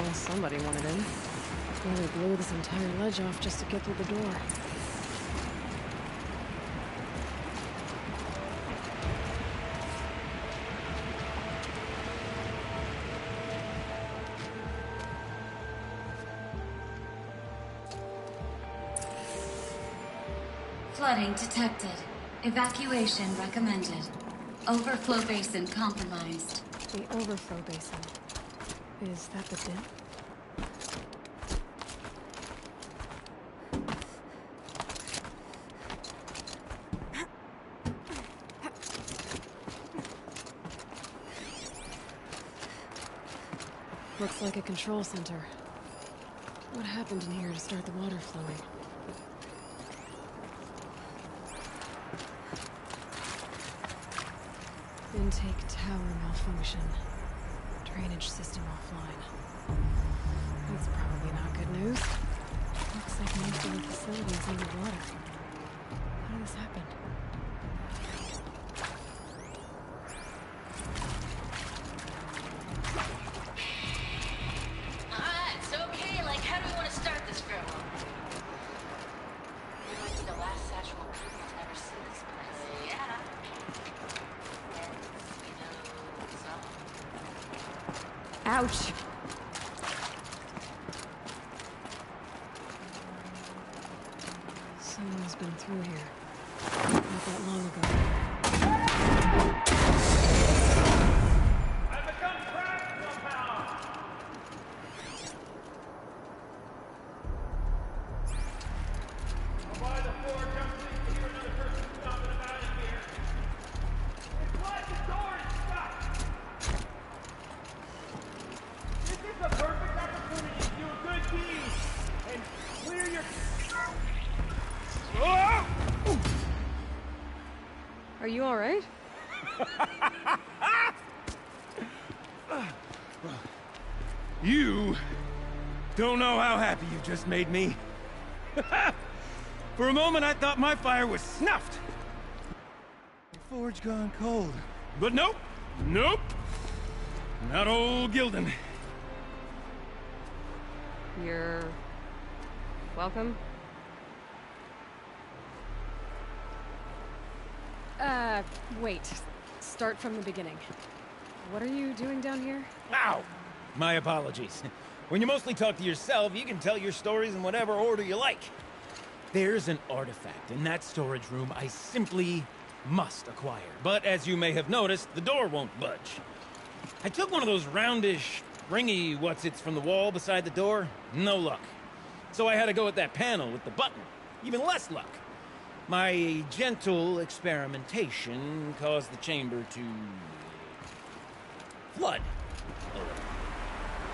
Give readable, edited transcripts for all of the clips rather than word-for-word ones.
Well, somebody wanted in. Nearly blew this entire ledge off just to get through the door. Flooding detected. Evacuation recommended. Overflow basin compromised. The overflow basin. Is that the dip? Looks like a control center. What happened in here to start the water flowing? Intake tower malfunction. Drainage system offline. That's probably not good news. Looks like most of the facility is underwater. How did this happen? It's okay. Like, how do we want to start this, Grandma? You might be the last Satchel people to ever see this place. Yeah. Ouch! Someone's been through here. Not that long ago. I've become trapped somehow! I'll buy the floor jumps to hear another person stomping about in here. It's like the door is stuck! This is a perfect opportunity to do a good deed and clear your... Oh! Are you alright? You don't know how happy you just made me. For a moment, I thought my fire was snuffed. The forge gone cold. But nope. Nope. Not old Gildan. You're... welcome? Wait. Start from the beginning. What are you doing down here? Ow! My apologies. When you mostly talk to yourself, you can tell your stories in whatever order you like. There's an artifact in that storage room I simply must acquire. But as you may have noticed, the door won't budge. I took one of those roundish, ringy what's-its from the wall beside the door. No luck. So I had to go with that panel with the button. Even less luck. My gentle experimentation caused the chamber to... flood.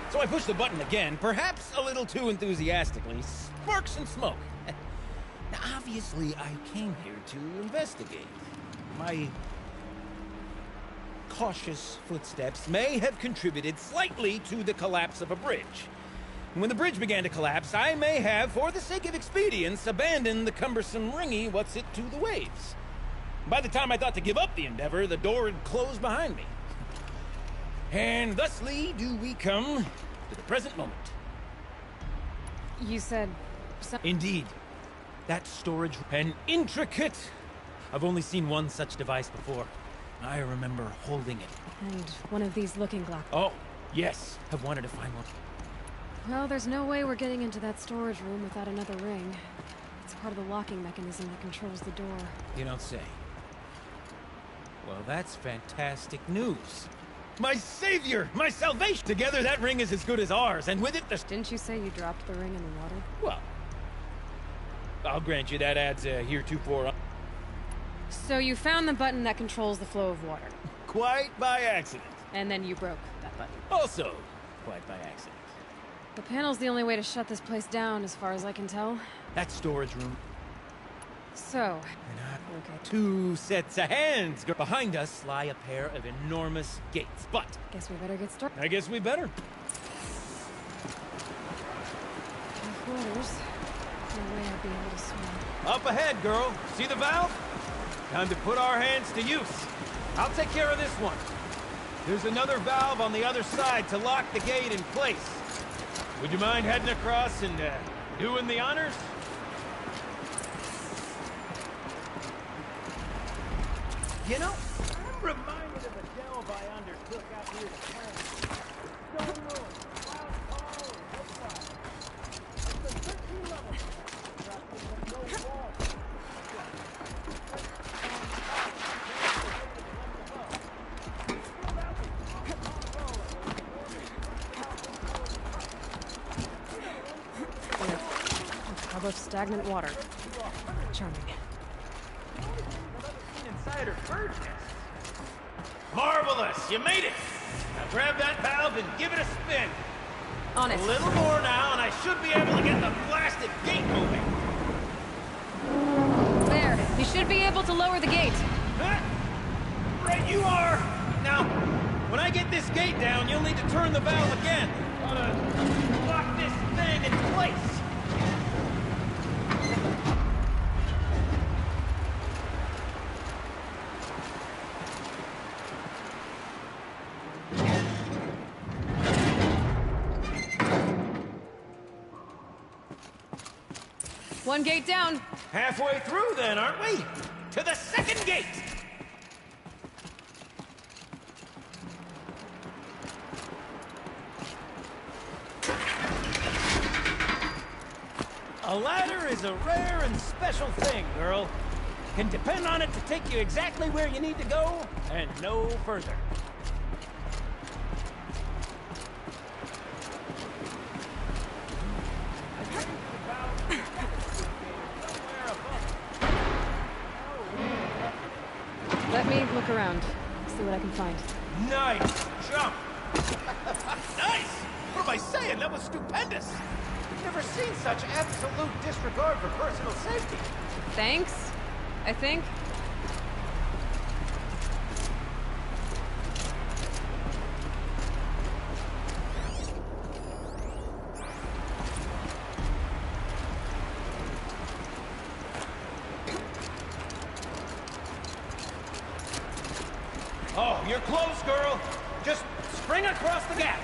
So I pushed the button again, perhaps a little too enthusiastically. Sparks and smoke. Now, obviously, I came here to investigate. My cautious footsteps may have contributed slightly to the collapse of a bridge. When the bridge began to collapse, I may have, for the sake of expedience, abandoned the cumbersome ringy what's-it to the waves. By the time I thought to give up the endeavor, the door had closed behind me. And thusly do we come to the present moment. You said... Indeed. That storage... an intricate... I've only seen one such device before. I remember holding it. And one of these looking glass... Oh, yes. I've wanted to find one. Well, there's no way we're getting into that storage room without another ring. It's part of the locking mechanism that controls the door. You don't say. Well, that's fantastic news. My savior! My salvation! Together, that ring is as good as ours, and with it, the... Didn't you say you dropped the ring in the water? Well, I'll grant you that adds a heretofore... So you found the button that controls the flow of water. Quite by accident. And then you broke that button. Also, quite by accident. The panel's the only way to shut this place down, as far as I can tell. That storage room. So... Okay. Two sets of hands. Behind us lie a pair of enormous gates, but... Guess we better get started. I guess we better. Rough waters. No way I'd be able to swim. Up ahead, girl. See the valve? Time to put our hands to use. I'll take care of this one. There's another valve on the other side to lock the gate in place. Would you mind heading across and doing the honors? You know, I'm reminded of a delve I undertook out here to plant. Stone ruins, wild tall, and hillside. It's been 13 levels. Dropped in the no wall. How about stagnant water? Charming. Inside her bird nest. Marvelous! You made it! Now grab that valve and give it a spin. On it. A little more now, and I should be able to get the blasted gate moving. There. You should be able to lower the gate. Huh? Right you are! Now, when I get this gate down, you'll need to turn the valve again. Lock this thing in place. One gate down. Halfway through then, aren't we? To the second gate! A ladder is a rare and special thing, girl. Can depend on it to take you exactly where you need to go, and no further. Let me look around. See what I can find. Nice jump! Nice! What am I saying? That was stupendous! I've never seen such absolute disregard for personal safety. Thanks, I think. Oh, you're close, girl. Just spring across the gap.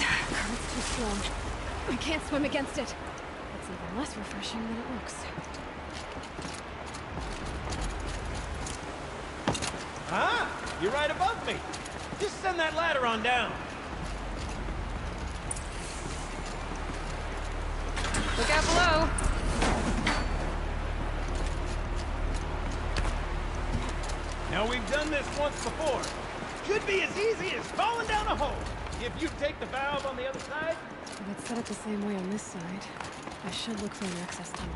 Current's too strong. I can't swim against it. It's even less refreshing than it looks. Huh? You're right above me. Just send that ladder on down. Look out below. Now, we've done this once before. Should be as easy as falling down a hole. If you take the valve on the other side. If it's set up the same way on this side, I should look for an access tunnel.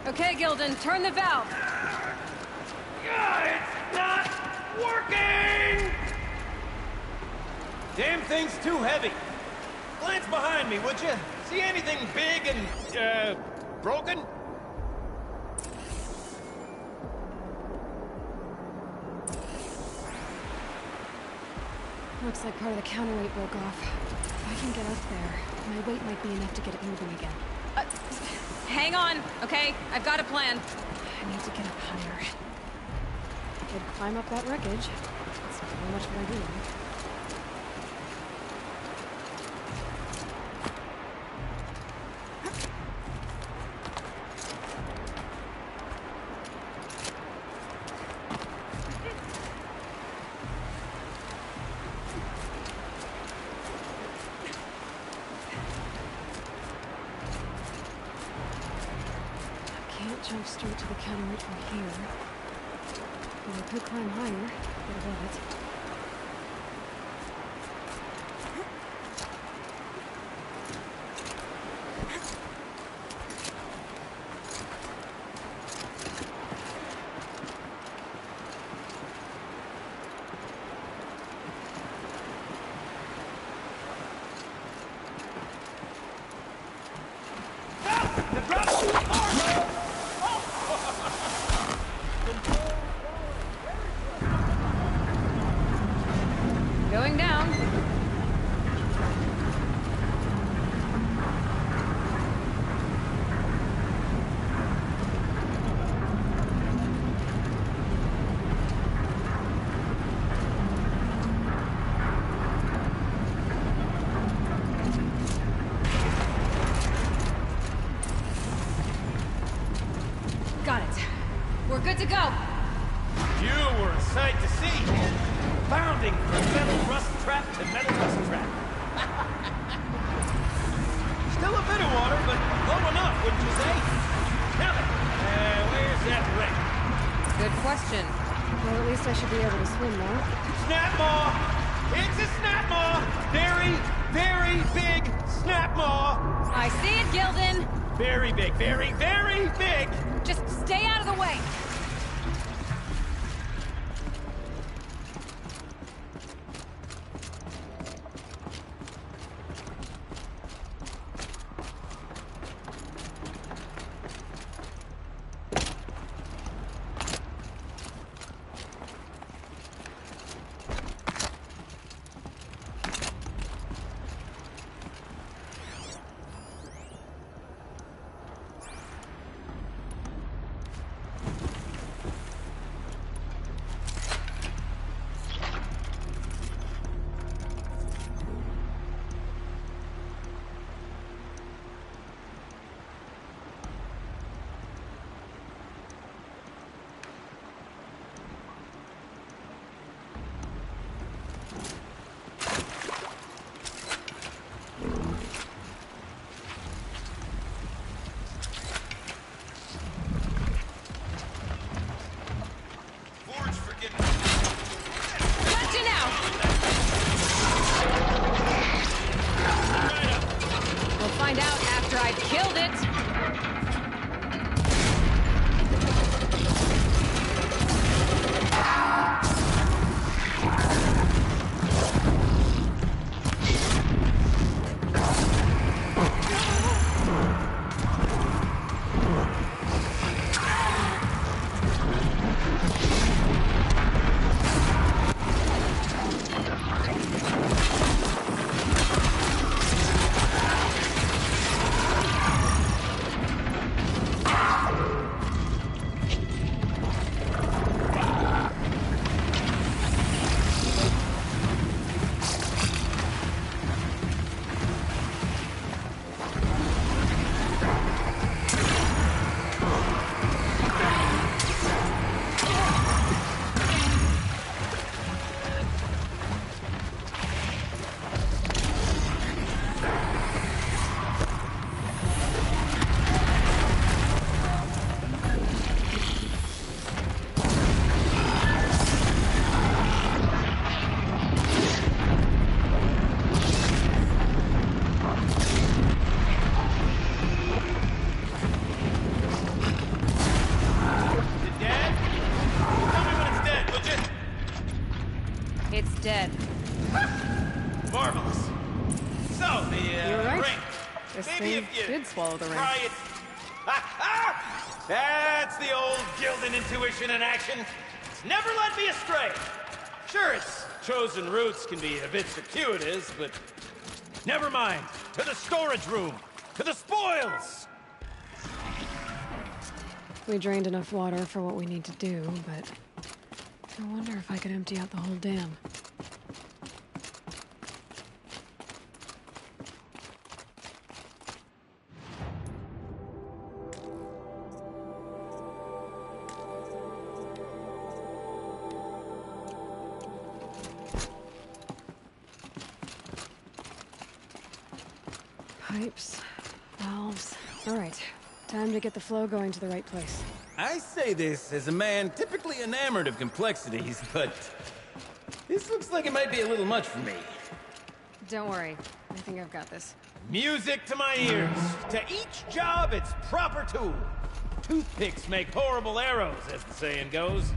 Okay, Gilden, turn the valve. It's not working! Damn thing's too heavy. Glance behind me, would you? See anything big and, broken? Looks like part of the counterweight broke off. If I can get up there, my weight might be enough to get it moving again. Hang on, okay? I've got a plan. I need to get up higher. I could climb up that wreckage. That's pretty much what I do. Jump straight to the counterweight from here. But I could climb higher, get above it. good to go. You were a sight to see. Bounding from metal rust trap to metal rust trap. Still a bit of water, but low enough, wouldn't you say? Now then, where's that ring? Good question. Well, at least I should be able to swim now. Snap maw! It's a snap maw! Very, very big snap maw! I see it, Gildan. Very big, very, very big! Just stay out of the way. Gotcha now. We'll find out after I've killed it. It's dead. Marvelous. So, You're right. ring. This Maybe thing if you did swallow the ring. try it. That's the old Gildan intuition in action. It's never led me astray. Sure, its chosen routes can be a bit circuitous, but never mind. To the storage room. To the spoils. We drained enough water for what we need to do, but I wonder if I could empty out the whole dam. Pipes, valves. All right, time to get the flow going to the right place. I say this as a man typically enamored of complexities, but this looks like it might be a little much for me. Don't worry, I think I've got this. Music to my ears. To each job, its proper tool. Toothpicks make horrible arrows, as the saying goes.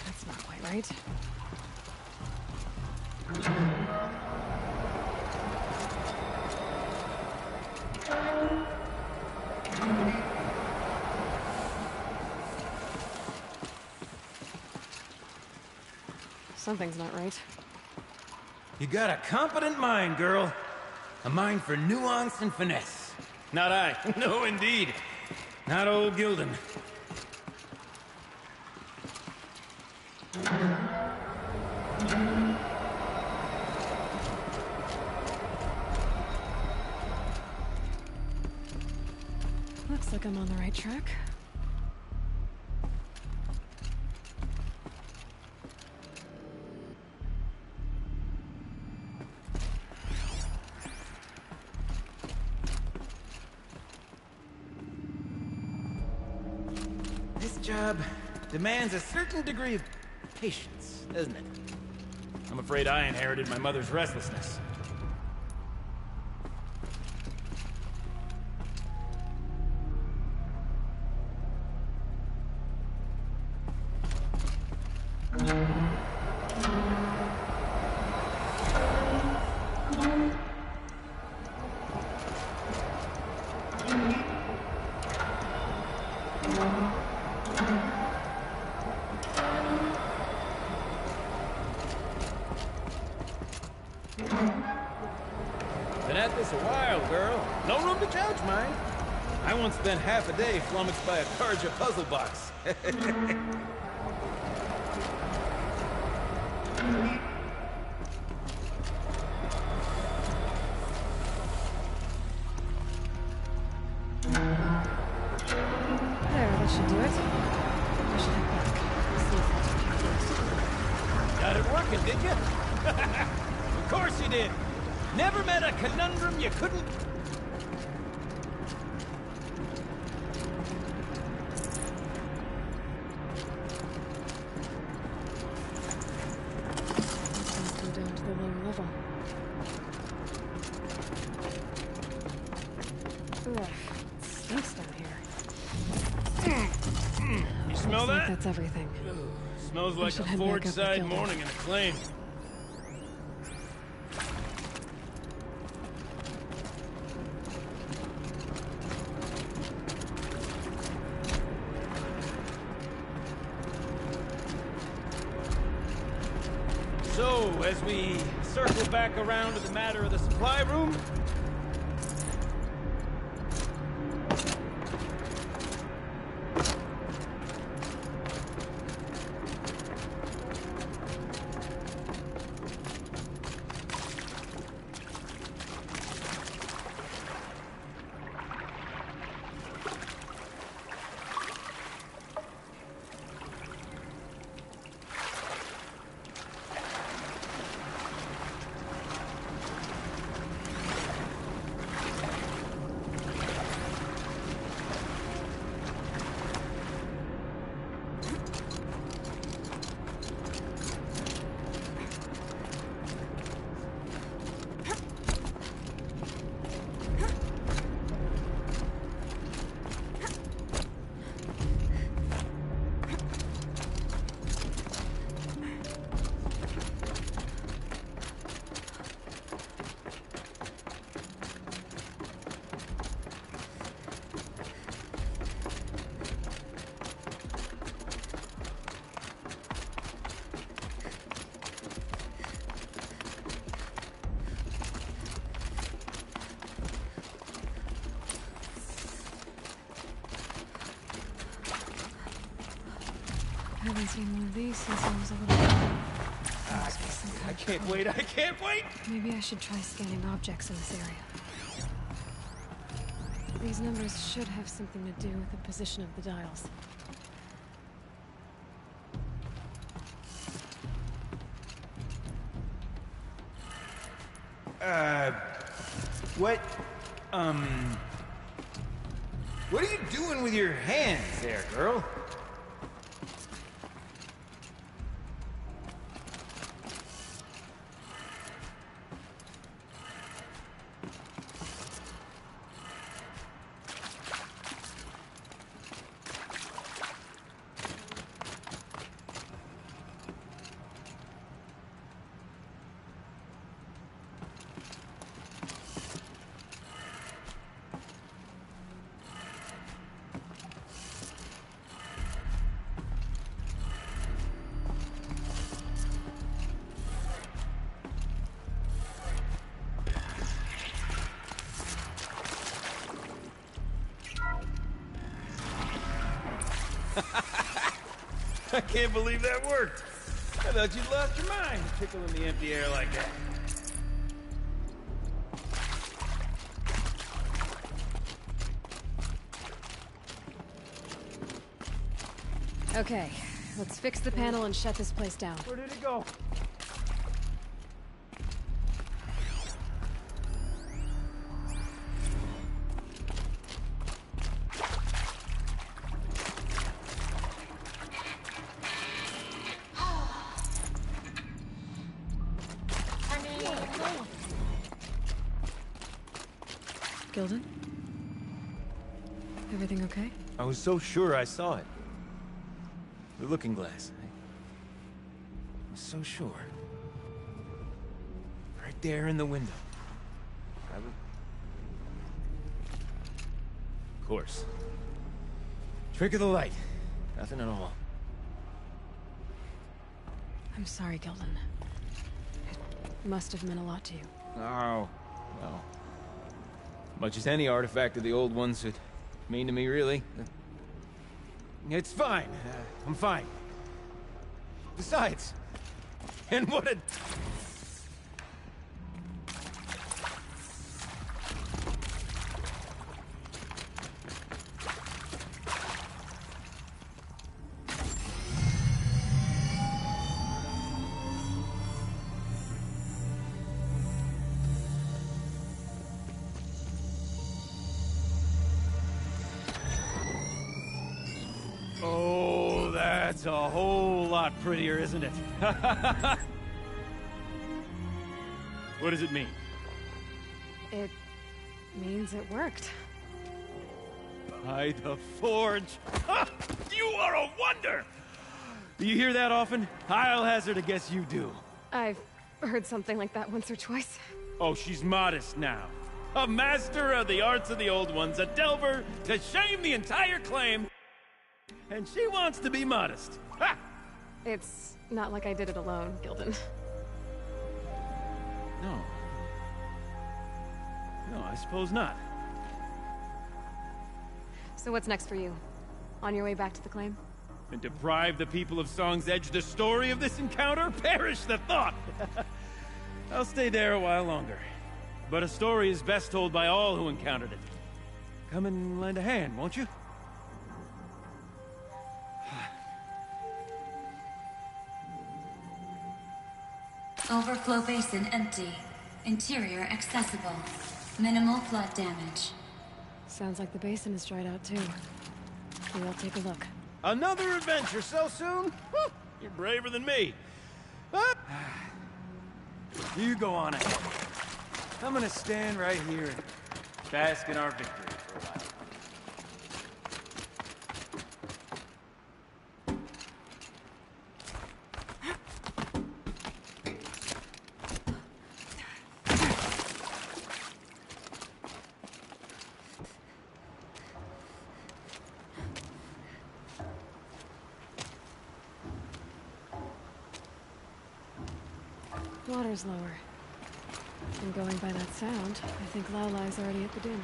That's not quite right. Something's not right. You got a competent mind, girl. A mind for nuance and finesse. Not I. No, indeed. Not old Gildan. like I'm on the right track. This job demands a certain degree of patience, doesn't it? I'm afraid I inherited my mother's restlessness. Been at this a while, girl. No room to judge, mind. I once spent half a day flummoxed by a Karja puzzle box. There, that should do it. I should head back. See if that's okay. Got it working, did you? Of course you did. Never met a conundrum you couldn't... Let's go down to the lower level. Ugh, it stinks down here. You smell Looks like that? that's everything. Smells like a should head back forge up side with Gilbert. morning in a claim. So, as we circle back around to the matter of the supply room, I haven't seen one of these since I was a little girl. Must be some kind I of can't code. wait, I can't wait! Maybe I should try scanning objects in this area. These numbers should have something to do with the position of the dials. What, what are you doing with your hands there, girl? I can't believe that worked. I thought you'd lost your mind, tickling the empty air like that. Okay, let's fix the panel and shut this place down. Where did it go? Gilden? Everything okay? I was so sure I saw it. The looking glass. I was so sure. Right there in the window. I was... Of course. Trick of the light. Nothing at all. I'm sorry, Gilden. It must have meant a lot to you. Oh, no. Much as any artifact of the old ones would mean to me, really. It's fine. I'm fine. Besides, and what a... Oh, that's a whole lot prettier, isn't it? What does it mean? It means it worked. By the forge. Ha! You are a wonder! Do you hear that often? I'll hazard a guess you do. I've heard something like that once or twice. Oh, she's modest now. A master of the arts of the old ones, a delver to shame the entire claim. And she wants to be modest. Ha! It's not like I did it alone, Gilden. No. No, I suppose not. So what's next for you? On your way back to the claim? And deprive the people of Song's Edge the story of this encounter? Perish the thought! I'll stay there a while longer. But a story is best told by all who encountered it. Come and lend a hand, won't you? Overflow basin empty. Interior accessible. Minimal flood damage. Sounds like the basin is dried out too. Maybe I'll take a look. Another adventure so soon? Whew, you're braver than me. But you go on ahead. I'm gonna stand right here and bask in our victory for a while. Water's lower. And going by that sound, I think Laolai's already at the dune.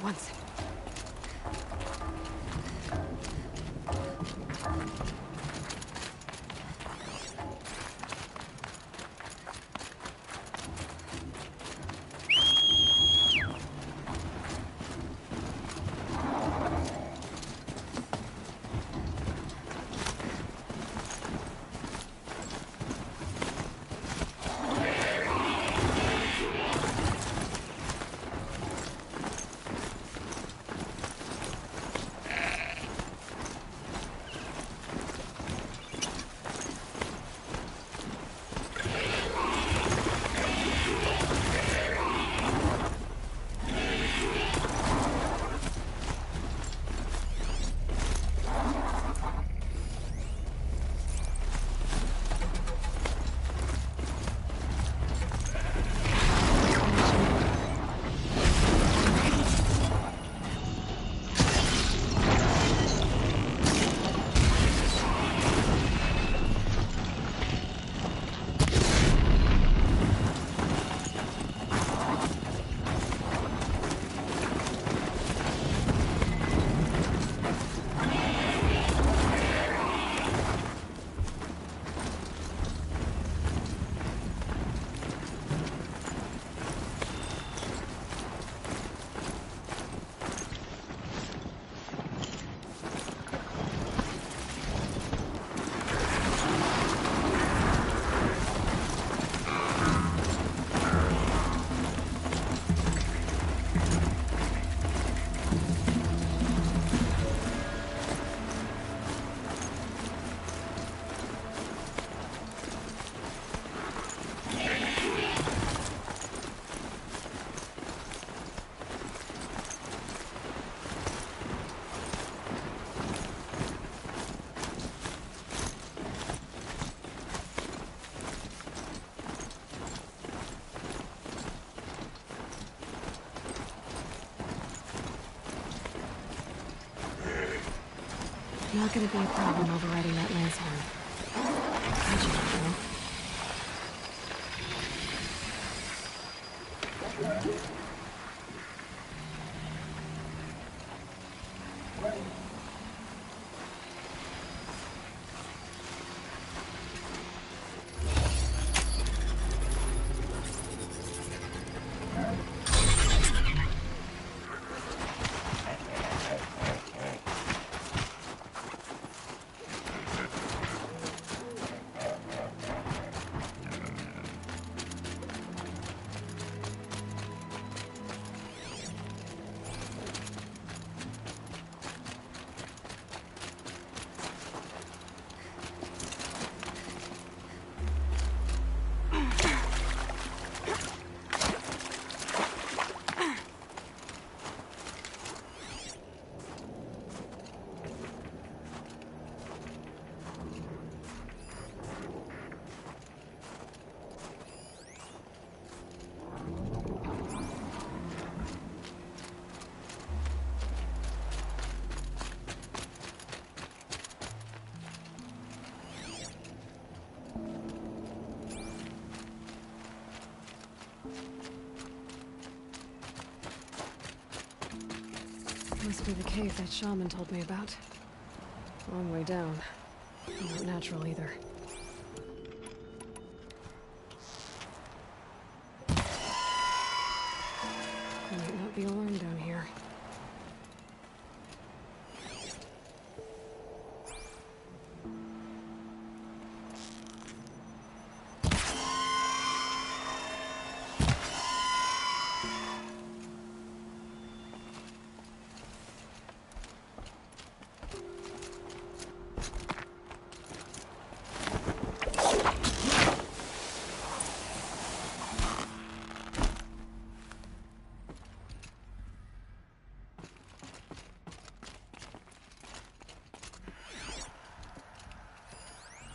at once. Not gonna be a problem overriding that lance horn. How'd you know? Must be the cave that shaman told me about. Long way down. Not natural either. Might not be alarmed down here.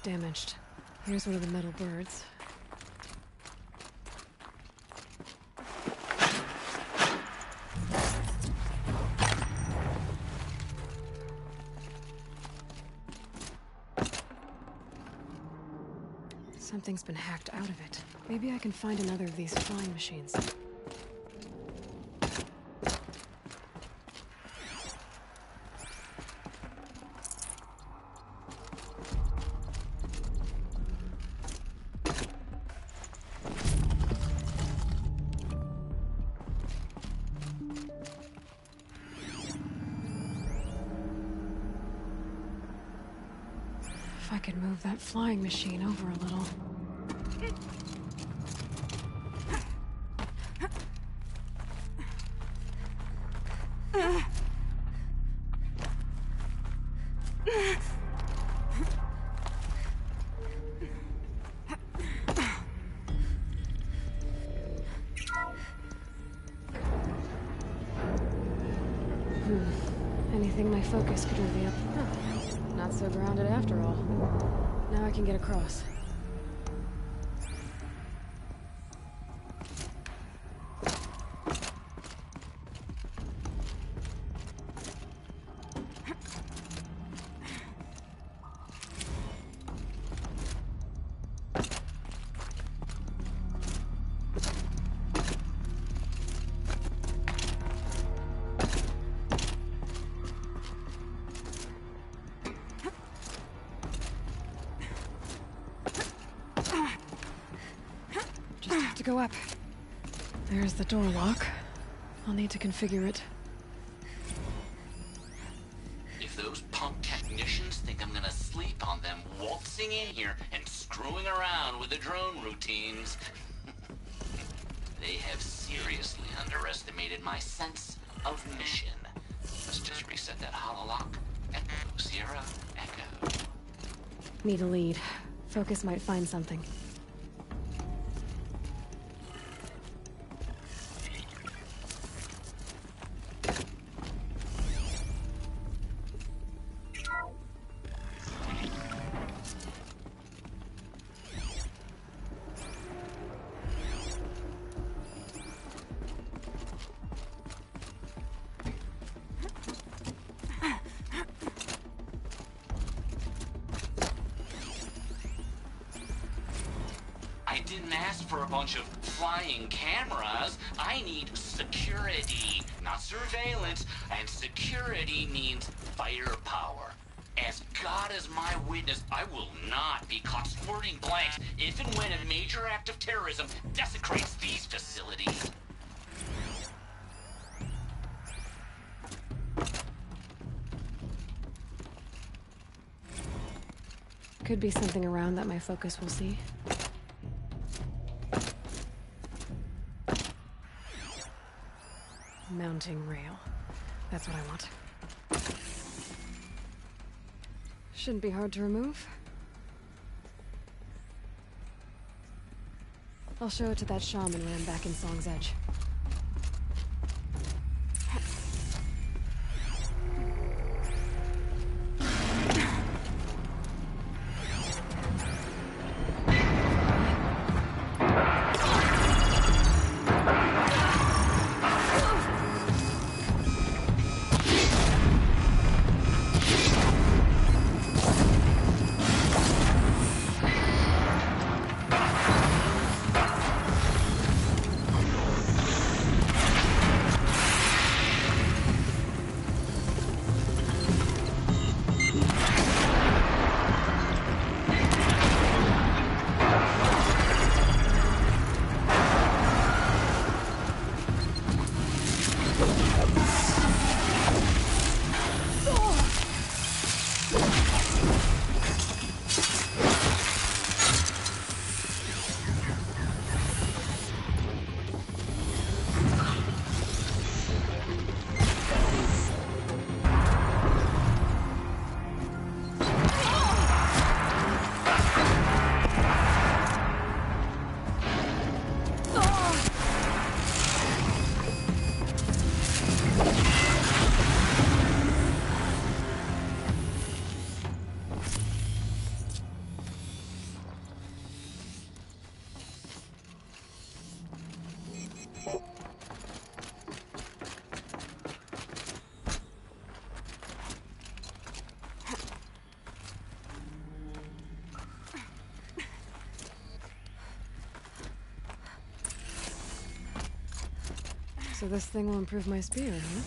Damaged. Here's one of the metal birds. Something's been hacked out of it. Maybe I can find another of these flying machines. If I could move that flying machine over a little. Anything my focus could reveal. Huh. Not so grounded after all. Now I can get across. Just have to go up. There's the door lock. I'll need to configure it. If those punk technicians think I'm gonna sleep on them waltzing in here and screwing around with the drone routines, they have seriously underestimated my sense of mission. Let's just reset that hololock. Echo, Sierra, Echo. Need a lead. Focus might find something. I didn't ask for a bunch of flying cameras. I need security, not surveillance. And security means firepower. As God is my witness, I will not be caught squirting blanks if and when a major act of terrorism desecrates these facilities. Could be something around that my focus will see. Mounting rail. That's what I want. Shouldn't be hard to remove. I'll show it to that shaman when I'm back in Song's Edge. So this thing will improve my spear, huh?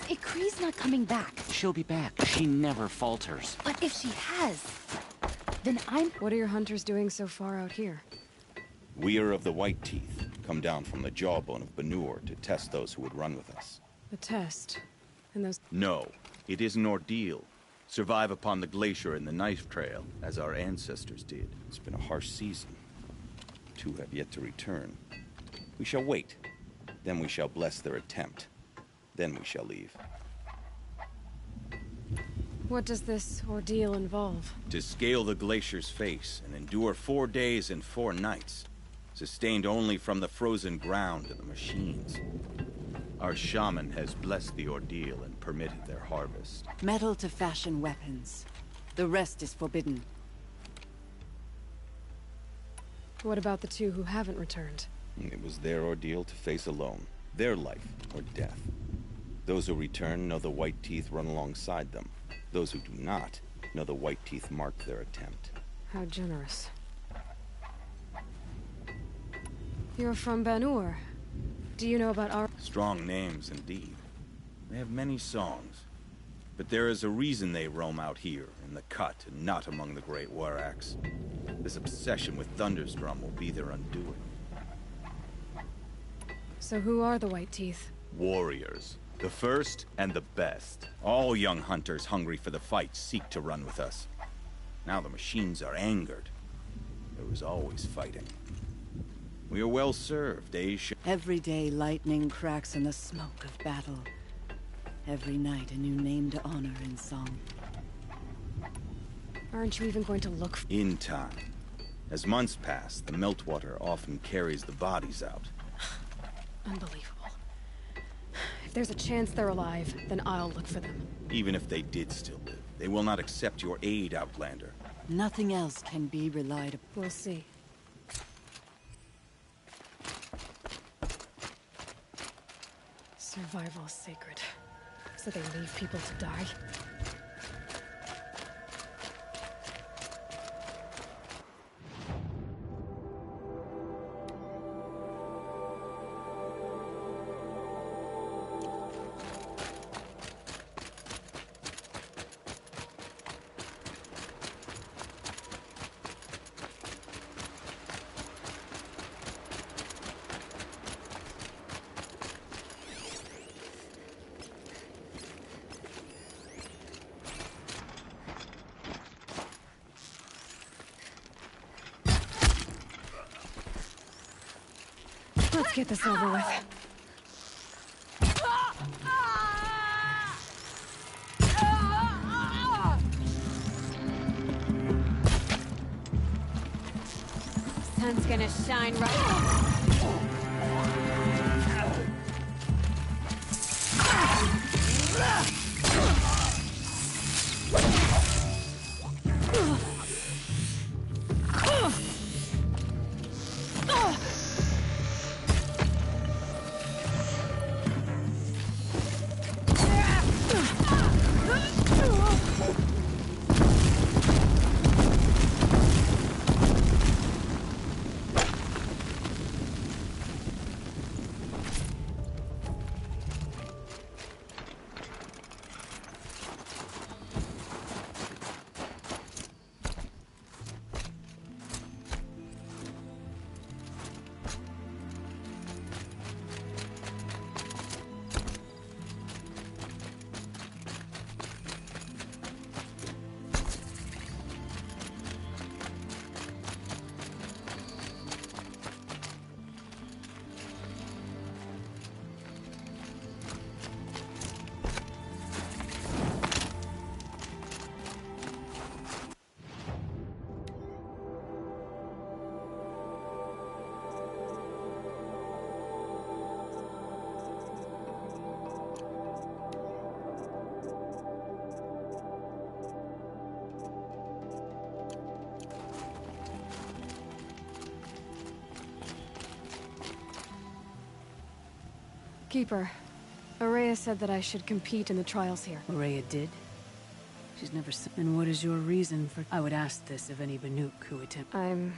If Ikri's not coming back, She'll be back. She never falters. but if she has, then I'm... What are your hunters doing so far out here? We are of the White Teeth, come down from the jawbone of Banur to test those who would run with us. The test. And those... No, it is an ordeal. Survive upon the glacier and the knife trail, as our ancestors did. It's been a harsh season. 2 have yet to return. We shall wait. Then we shall bless their attempt. Then we shall leave. What does this ordeal involve? To scale the glacier's face and endure 4 days and 4 nights, sustained only from the frozen ground and the machines. Our shaman has blessed the ordeal and permitted their harvest. Metal to fashion weapons. The rest is forbidden. What about the 2 who haven't returned? It was their ordeal to face alone. Their life or death. Those who return know the White Teeth run alongside them. Those who do not know the White Teeth mark their attempt. How generous. You're from Banur. Do you know about our... Strong names indeed. They have many songs. But there is a reason they roam out here, in the cut, and not among the great warracks. This obsession with Thundersdrum will be their undoing. So who are the White Teeth? Warriors. The first and the best. All young hunters hungry for the fight seek to run with us. Now the machines are angered. There was always fighting. We are well served, eh? Every day lightning cracks in the smoke of battle. Every night a new name to honor in song. Aren't you even going to look In time. As months pass, the meltwater often carries the bodies out. Unbelievable. If there's a chance they're alive, then I'll look for them. Even if they did still live, they will not accept your aid, Outlander. Nothing else can be relied upon. We'll see. Survival is sacred. So they leave people to die? Let's get this over with. Sun's gonna shine right... Keeper, Araya said that I should compete in the trials here. Araya did? She's never... And what is your reason for... I would ask this of any Banuk who attempt... I'm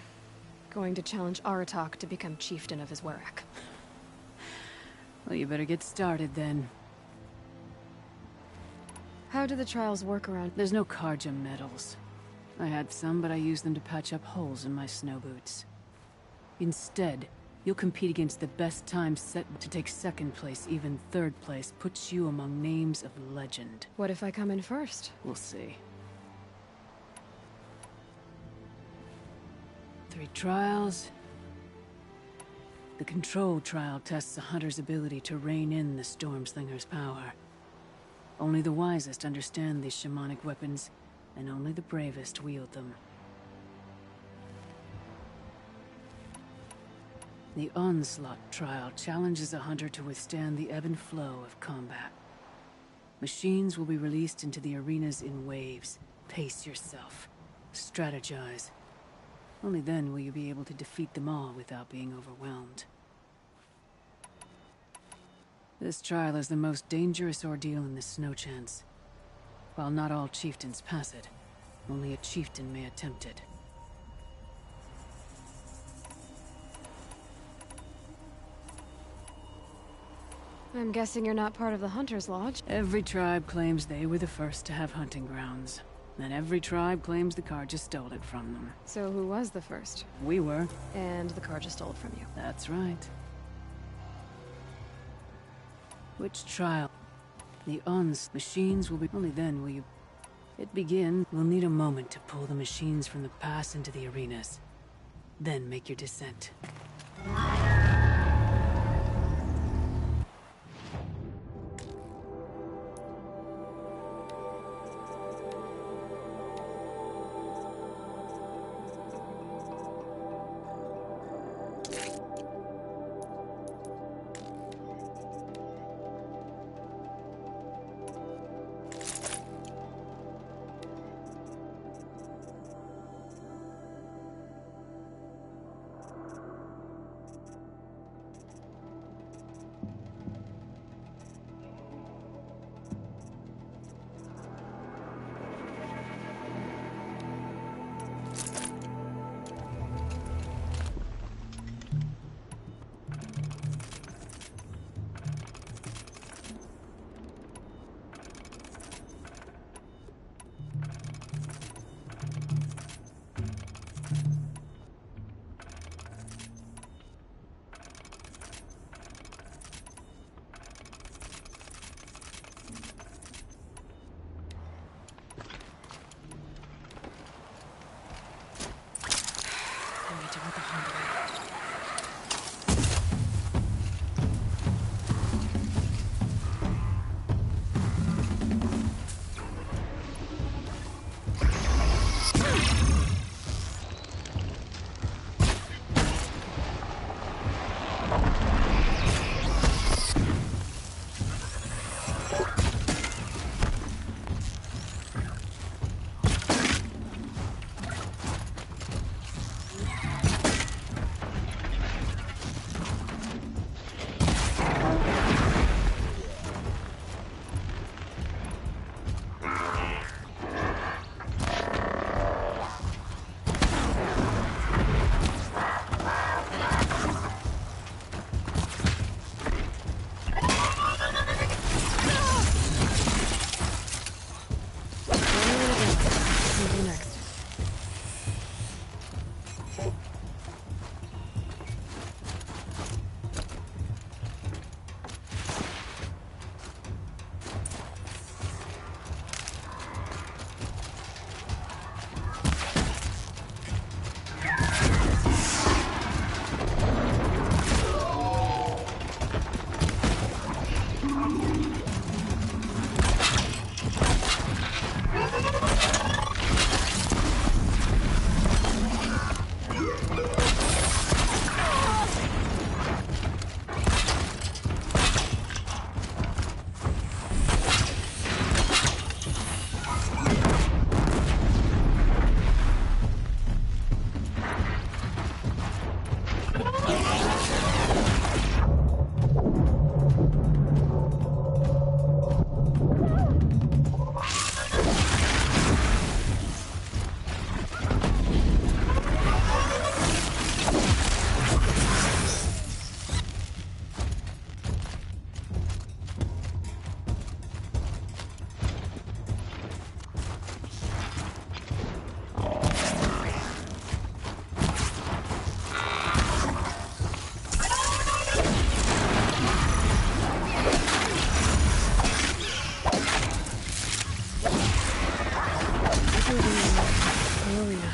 going to challenge Aratak to become chieftain of his Werak. Well, you better get started then. How do the trials work around? There's no Karja medals. I had some, but I used them to patch up holes in my snow boots. Instead, you'll compete against the best time set. To take second place, even third place, puts you among names of legend. What if I come in first? We'll see. 3 trials. The control trial tests a hunter's ability to rein in the Stormslinger's power. Only the wisest understand these shamanic weapons, and only the bravest wield them. The Onslaught trial challenges a hunter to withstand the ebb and flow of combat. Machines will be released into the arenas in waves. Pace yourself. Strategize. Only then will you be able to defeat them all without being overwhelmed. This trial is the most dangerous ordeal in the Snow Chance. While not all chieftains pass it, only a chieftain may attempt it. I'm guessing you're not part of the Hunter's Lodge. Every tribe claims they were the first to have hunting grounds. And every tribe claims the Karja stole it from them. So who was the first? We were. And the Karja stole it from you. That's right. Which trial? The machines will be... Only then will you... It begin. We'll need a moment to pull the machines from the pass into the arenas. Then make your descent. Through the arena.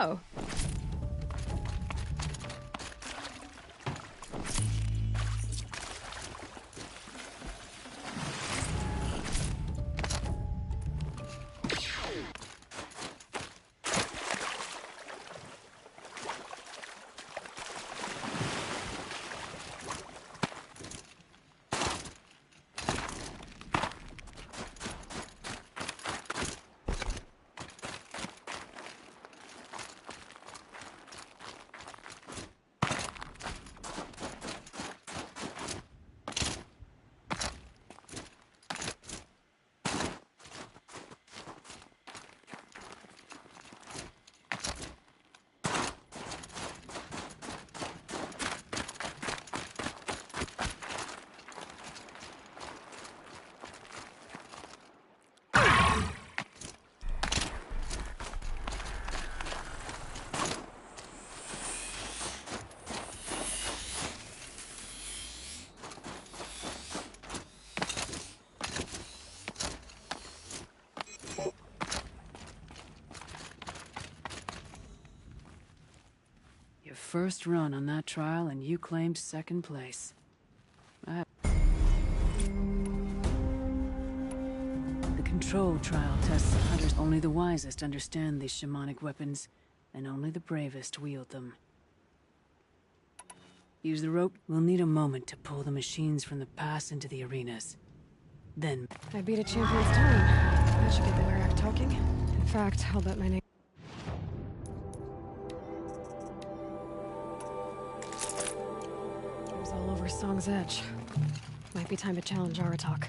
Oh. Your first run on that trial and you claimed second place. The control trial tests hunters. Only the wisest understand these shamanic weapons, and only the bravest wield them. Use the rope. We'll need a moment to pull the machines from the pass into the arenas. Then... I beat a champion's time. That should get the Warrack talking. In fact, I'll bet my name. It was all over Song's Edge. Might be time to challenge Aratak.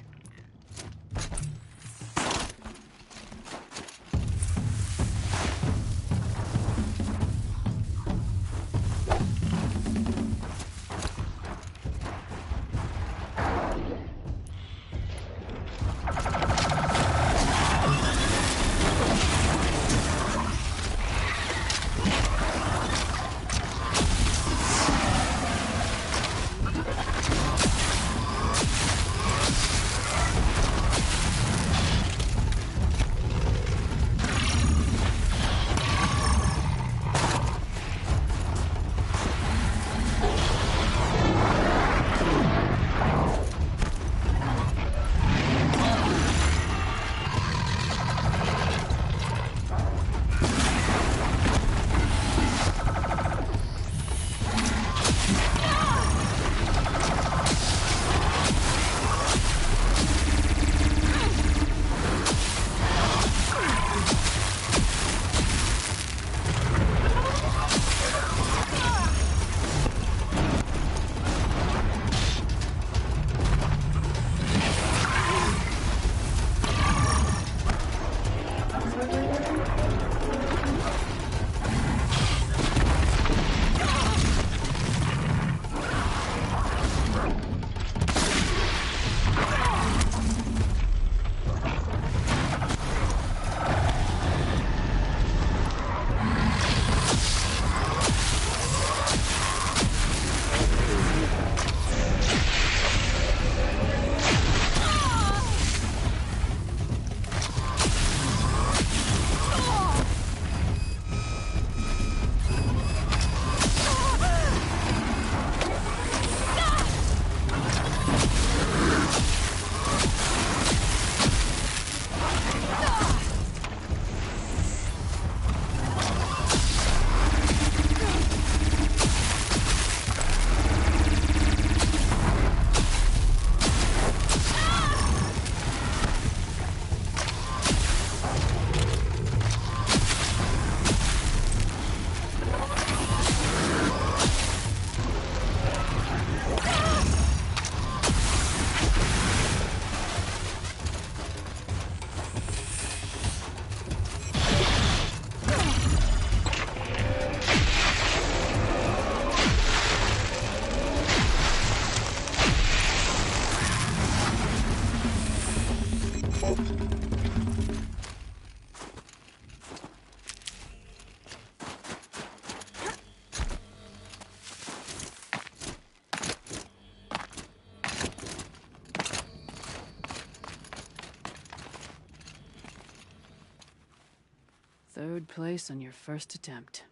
Third place on your first attempt.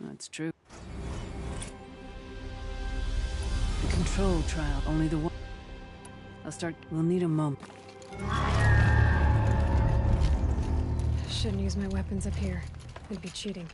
That's true. The control trial, only the one. We'll need a moment. Shouldn't use my weapons up here. It'd be cheating.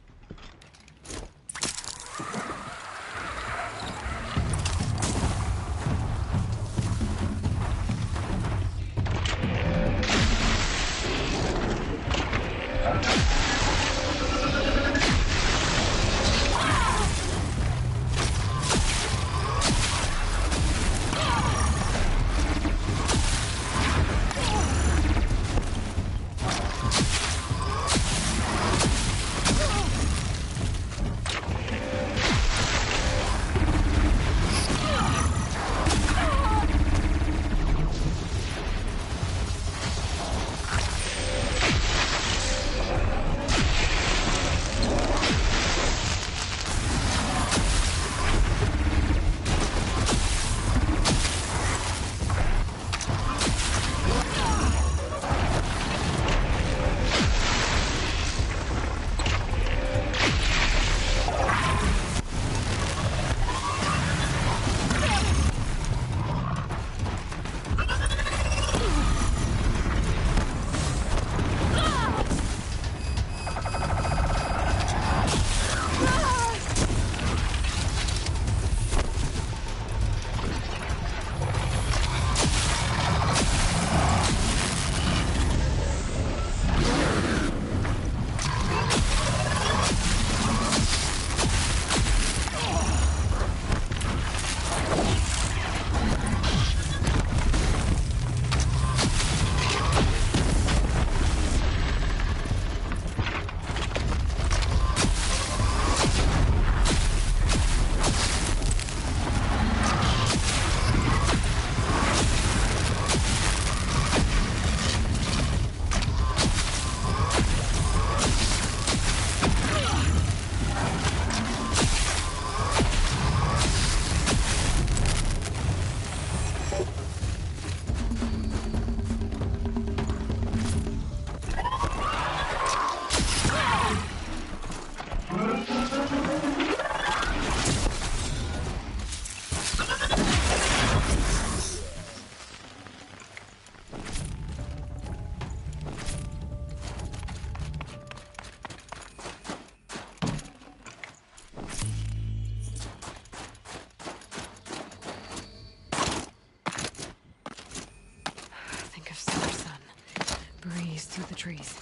Through the trees.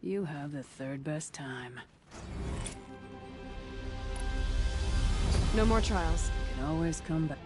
You have the third best time. No more trials. You can always come back.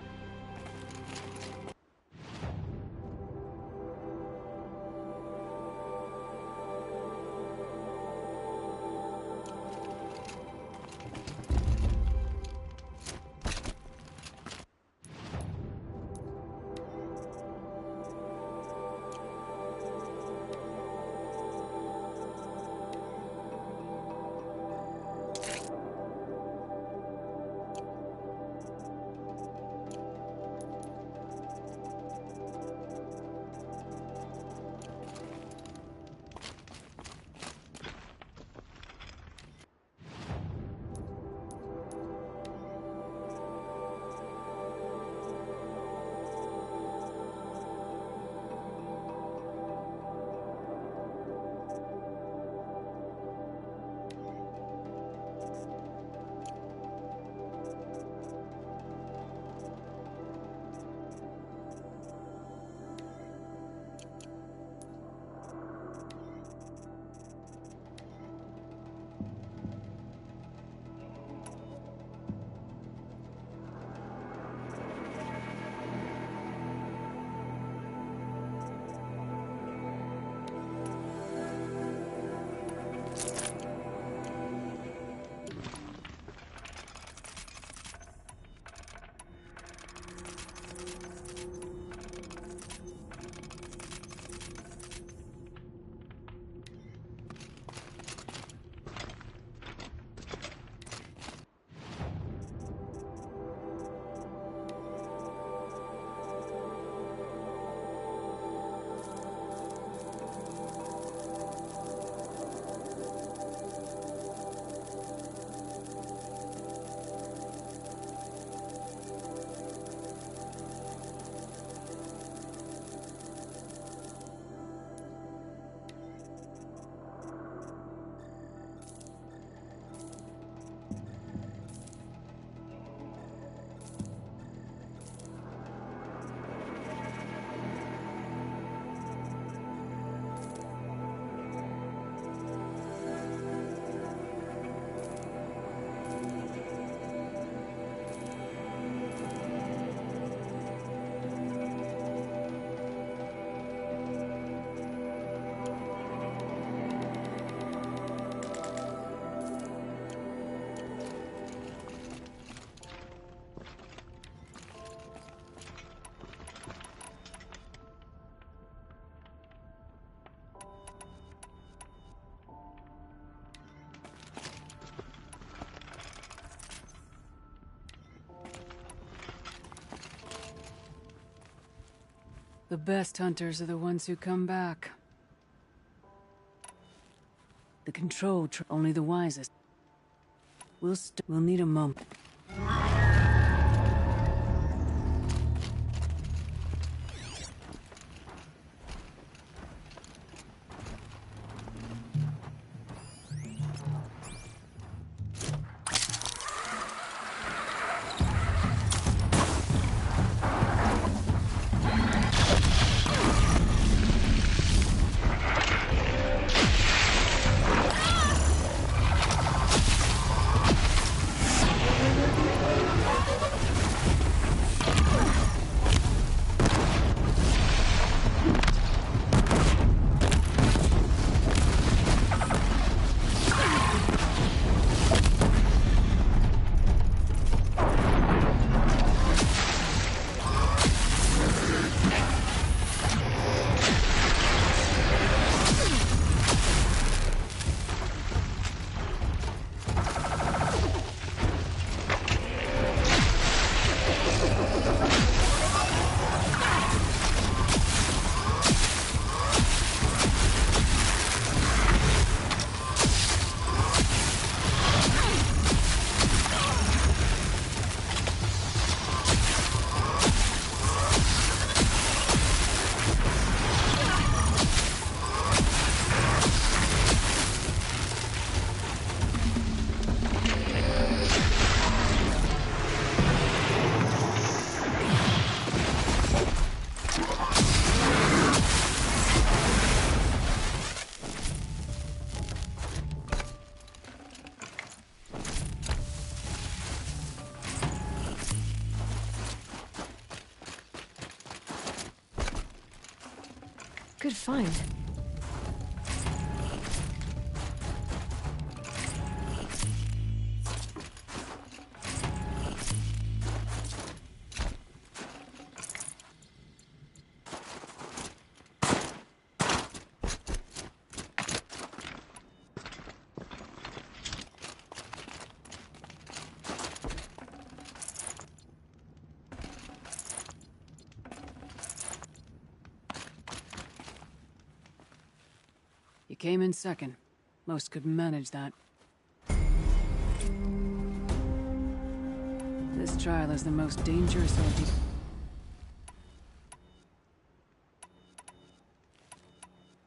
The best hunters are the ones who come back. The only the wisest. We'll need a moment. Good find. You came in second. Most couldn't manage that. This trial is the most dangerous ordeal.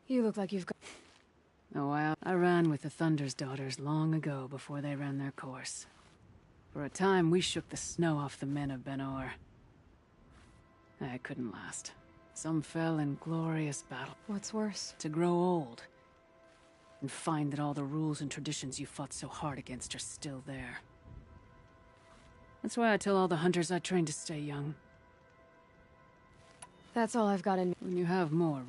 You look like you've got... Oh, I ran with the Thunder's daughters long ago before they ran their course. For a time, we shook the snow off the men of Ben-Or. It couldn't last. Some fell in glorious battle. What's worse? To grow old. And find that all the rules and traditions you fought so hard against are still there. That's why I tell all the hunters I train to stay young. That's all I've got in... When you have more...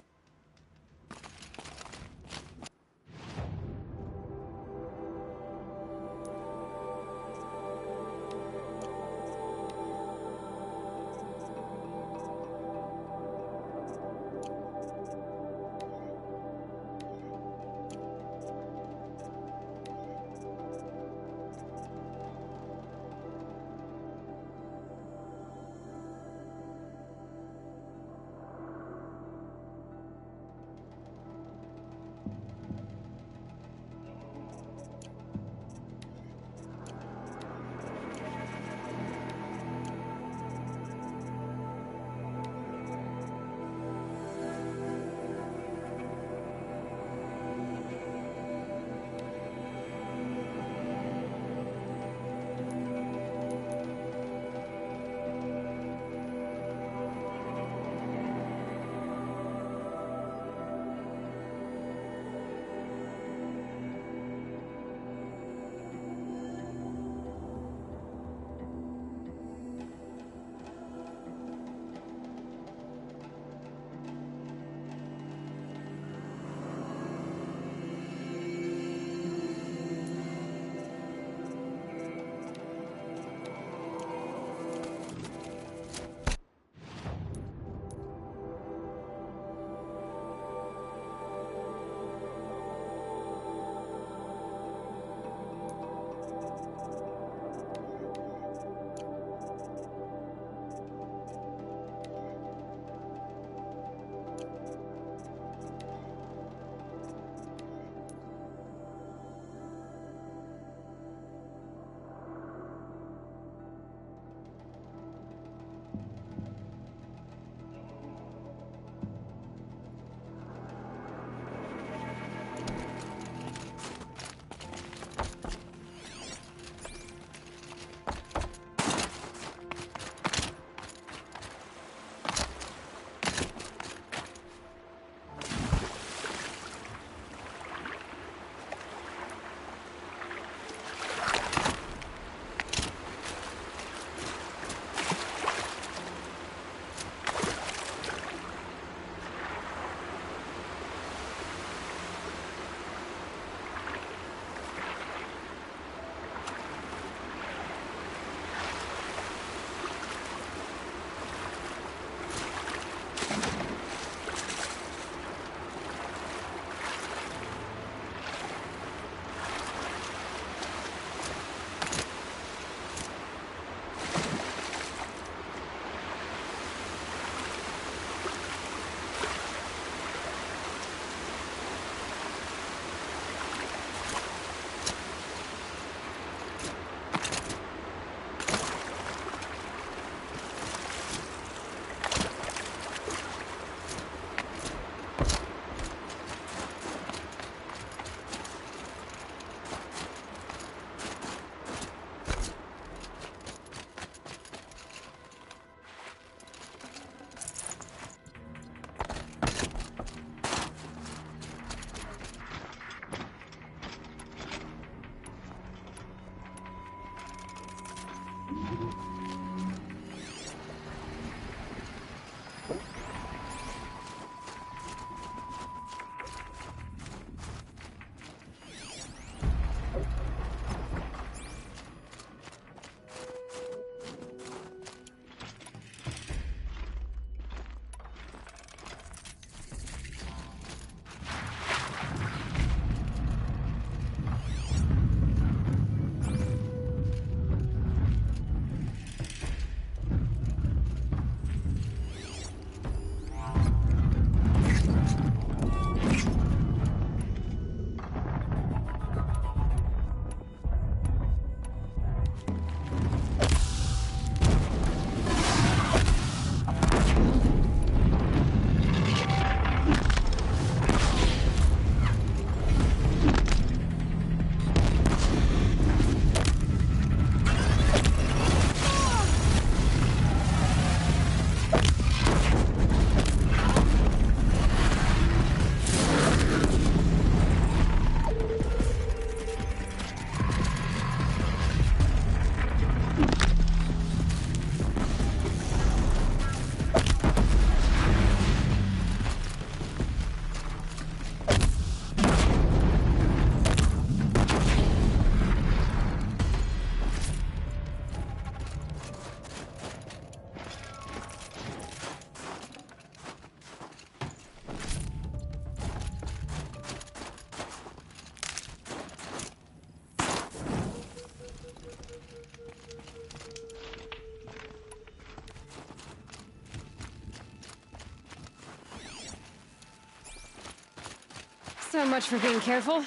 So much for being careful. I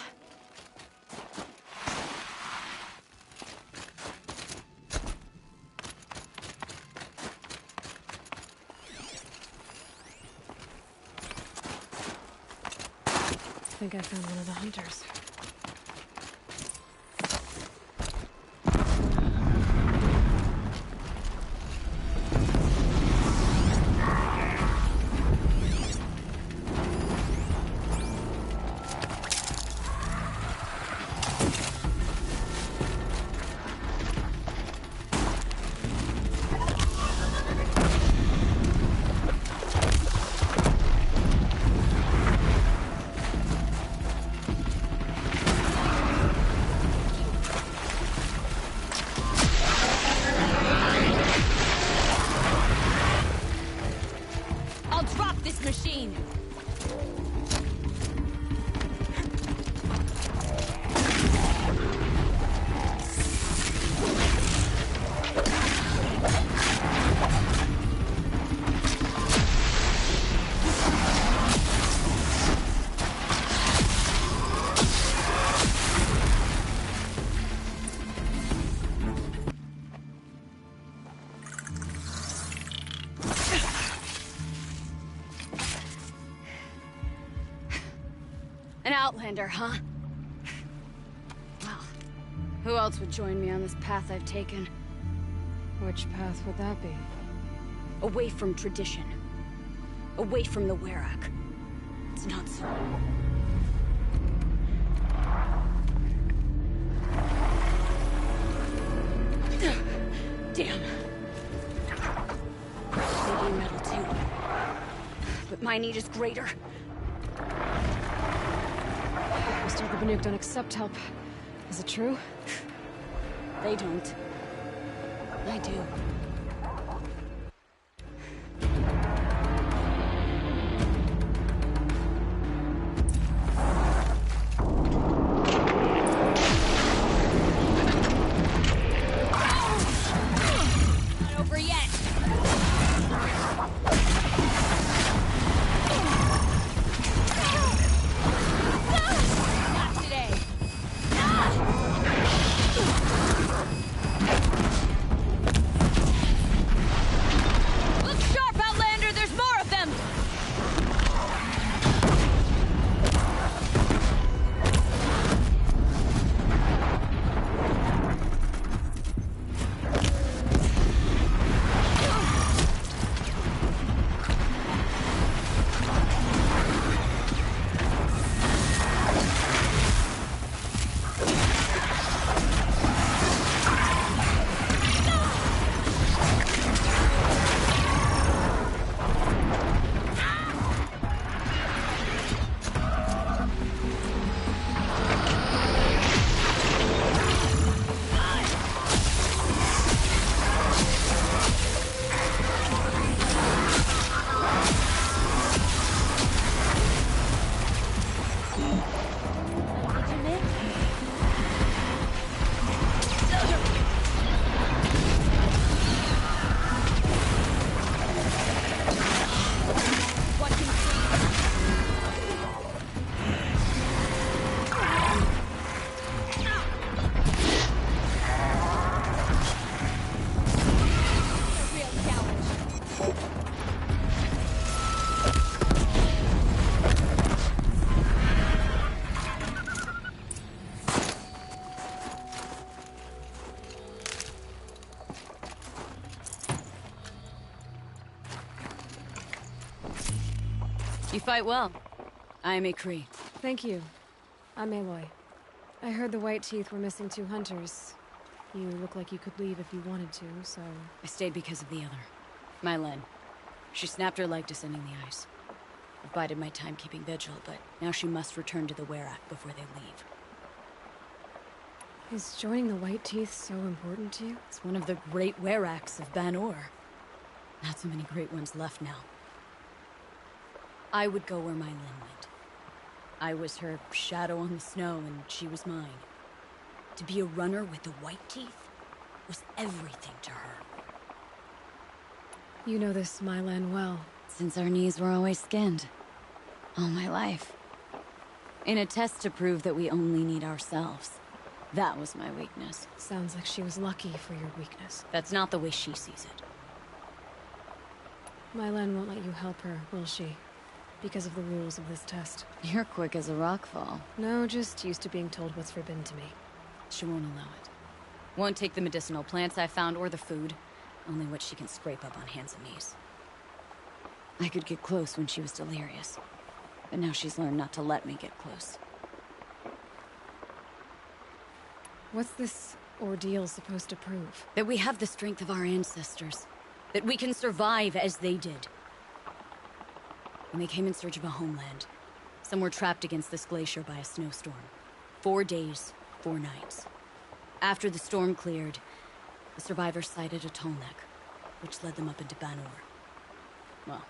think I found one of the hunters. I'll drop this machine! An outlander, huh? Well, who else would join me on this path I've taken? Which path would that be? Away from tradition. Away from the Werak. It's not so. Damn. They need metal too. But my need is greater. Mr. the Banuk don't accept help. Is it true? They don't. I do. Not over yet. Not today. Look sharp, Outlander! There's more of them! You fight well. I'm Ikri. Thank you. I'm Aloy. I heard the White Teeth were missing 2 hunters. You look like you could leave if you wanted to, so... I stayed because of the other. Mylen. She snapped her leg descending the ice. I've bided my time keeping vigil, but now she must return to the Werak before they leave. Is joining the White Teeth so important to you? It's one of the great Weraks of Ban-Or. Not so many great ones left now. I would go where Mylen went. I was her shadow on the snow, and she was mine. To be a runner with the White Teeth was everything to her. You know this Mylan well. Since our knees were always skinned. All my life. In a test to prove that we only need ourselves. That was my weakness. Sounds like she was lucky for your weakness. That's not the way she sees it. Mylan won't let you help her, will she? Because of the rules of this test. You're quick as a rockfall. No, just used to being told what's forbidden to me. She won't allow it. Won't take the medicinal plants I found or the food. Only what she can scrape up on hands and knees. I could get close when she was delirious. But now she's learned not to let me get close. What's this ordeal supposed to prove? That we have the strength of our ancestors. That we can survive as they did. When they came in search of a homeland, some were trapped against this glacier by a snowstorm. 4 days, 4 nights. After the storm cleared, the survivors sighted a tallneck, which led them up into Banor. Well,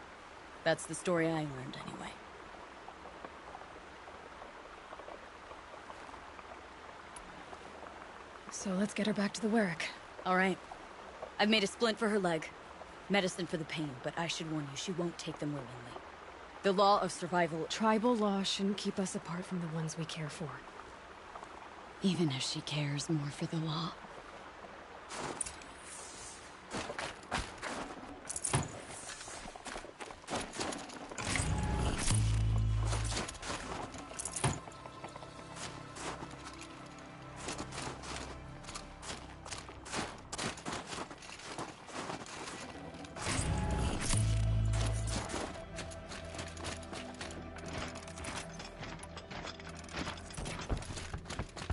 that's the story I learned anyway. So let's get her back to the Werrick. All right. I've made a splint for her leg. Medicine for the pain, but I should warn you, she won't take them willingly. The law of survival... Tribal law shouldn't keep us apart from the ones we care for. Even if she cares more for the law.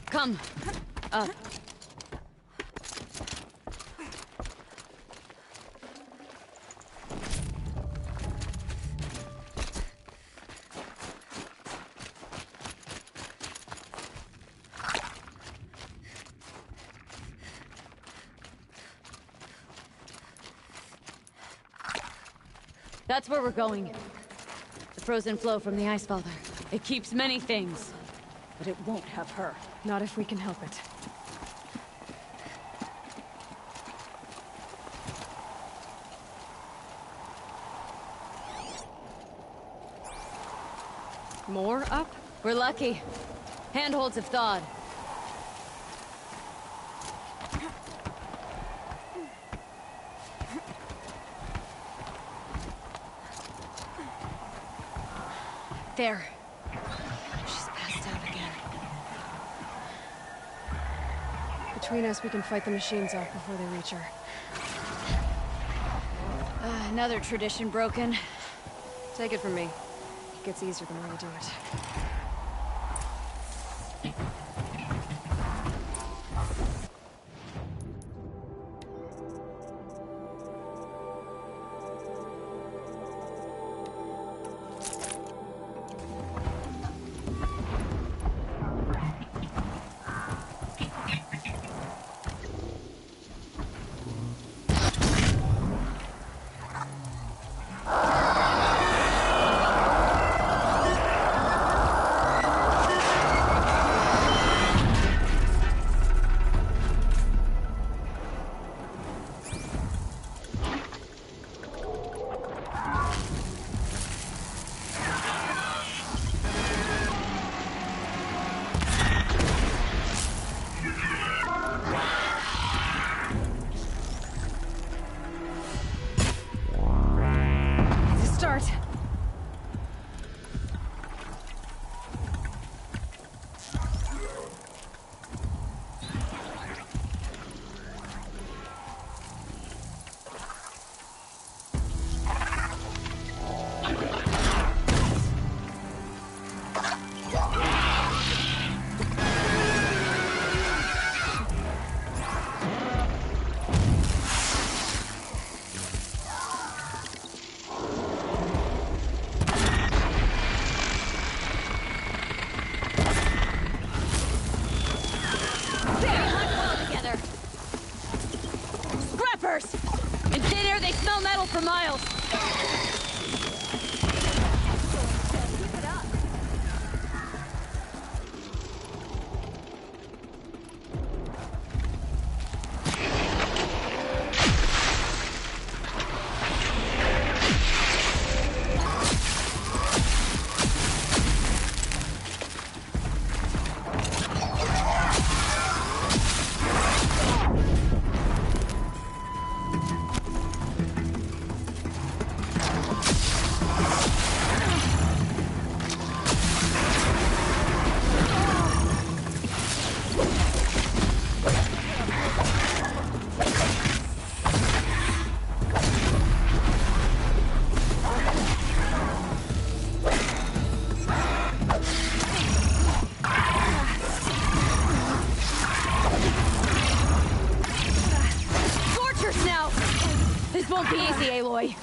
Come. Up. That's where we're going. The frozen flow from the Icefather. It keeps many things, but it won't have her. Not if we can help it. More up? We're lucky. Handholds have thawed. There. She's passed out again. Between us, we can fight the machines off before they reach her. Another tradition broken. Take it from me. It gets easier the more you do it. boy.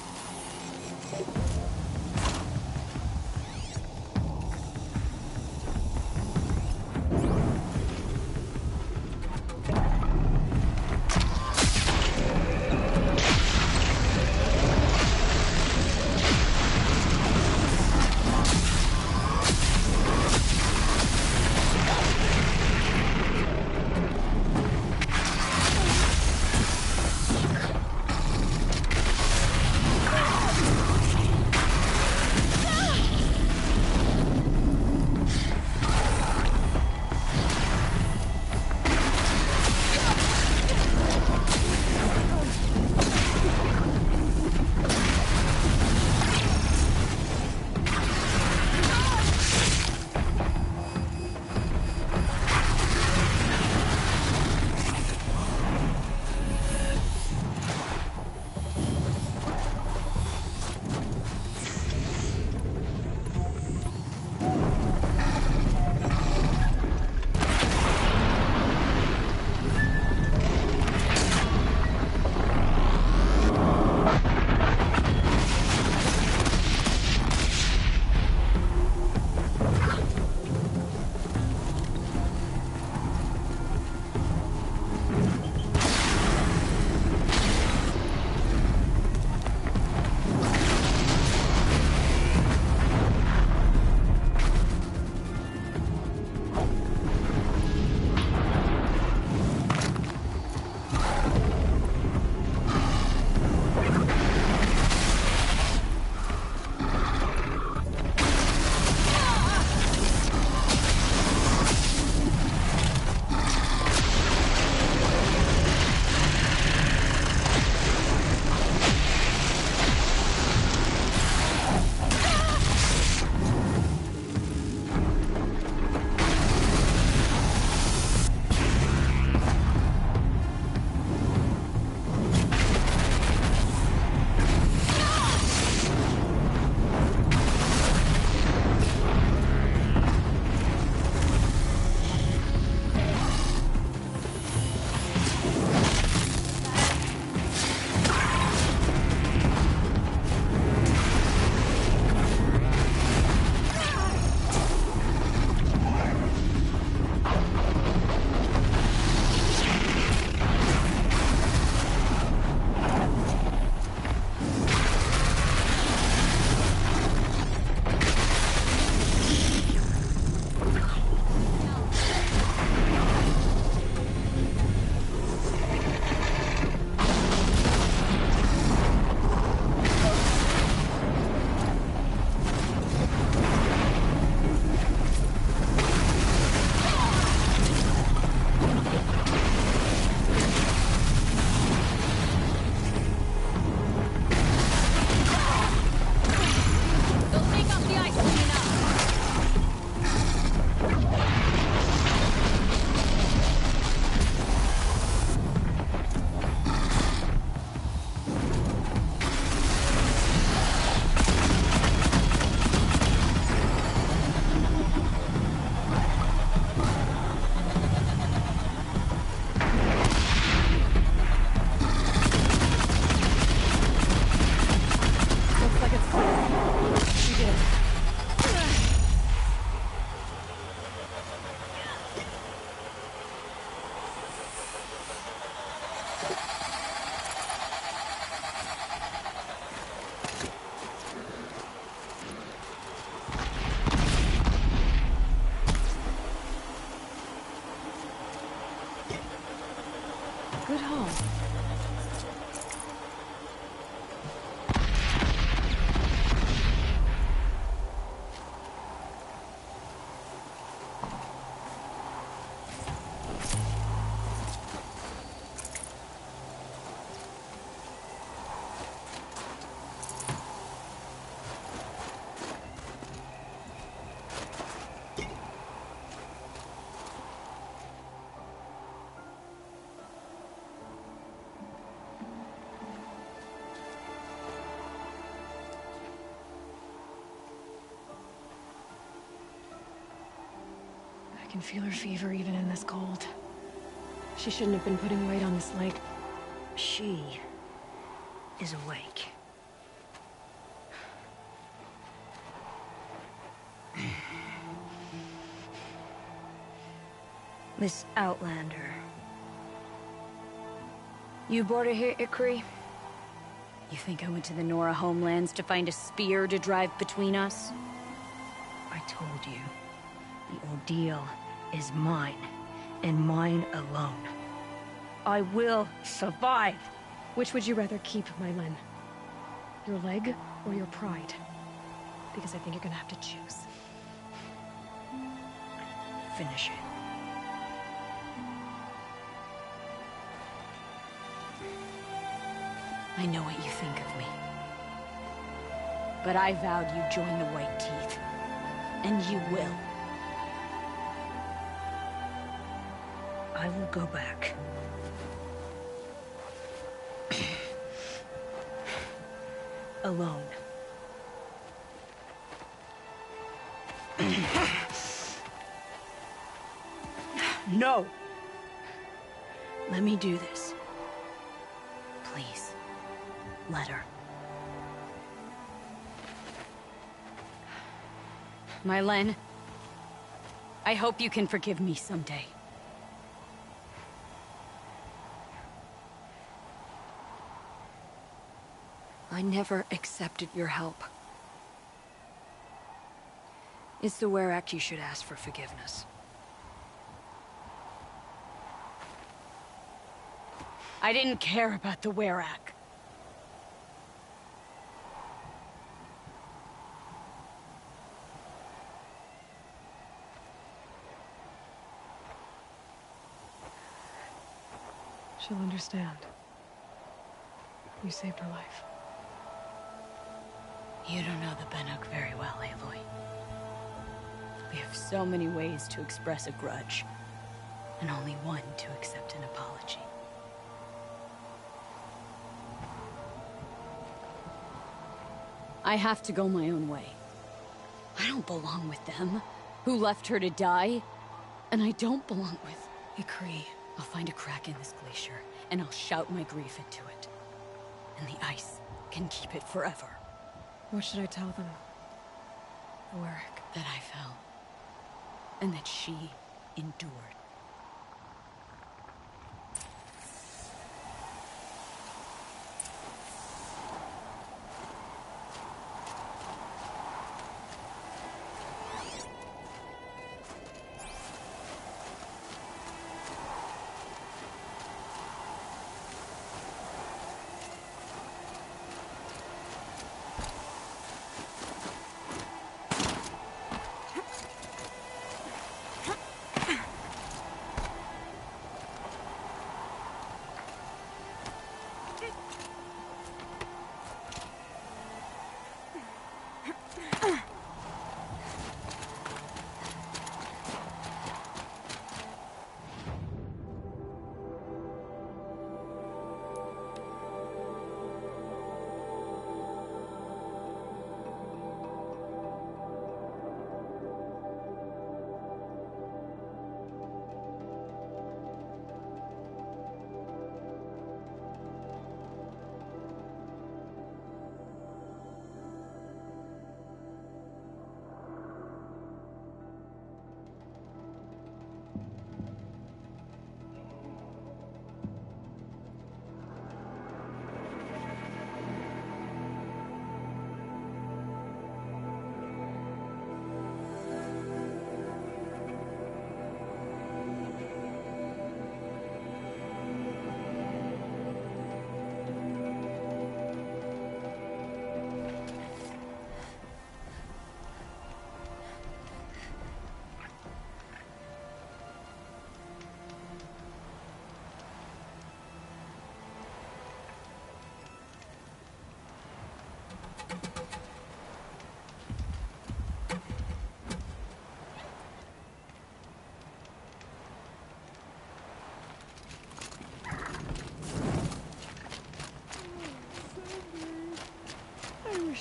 Good haul. I can feel her fever even in this cold. She shouldn't have been putting weight on this leg. She is awake. This Outlander. You brought her here, Ikri? You think I went to the Nora homelands to find a spear to drive between us? I told you. The ordeal is mine, and mine alone. I will survive! Which would you rather keep, Mylin? Your leg or your pride? Because I think you're gonna have to choose. Finish it. I know what you think of me. But I vowed you'd join the White Teeth. And you will. I will go back. Alone. No! Let me do this. Please. Let her. Mylin, I hope you can forgive me someday. I never accepted your help. It's the Werak you should ask for forgiveness. I didn't care about the Werak. She'll understand. You saved her life. You don't know the Banuk very well, Aloy. We have so many ways to express a grudge, and only one to accept an apology. I have to go my own way. I don't belong with them, who left her to die, and I don't belong with Ikri. I'll find a crack in this glacier, and I'll shout my grief into it. And the ice can keep it forever. What should I tell them? Werak. That I fell. And that she endured.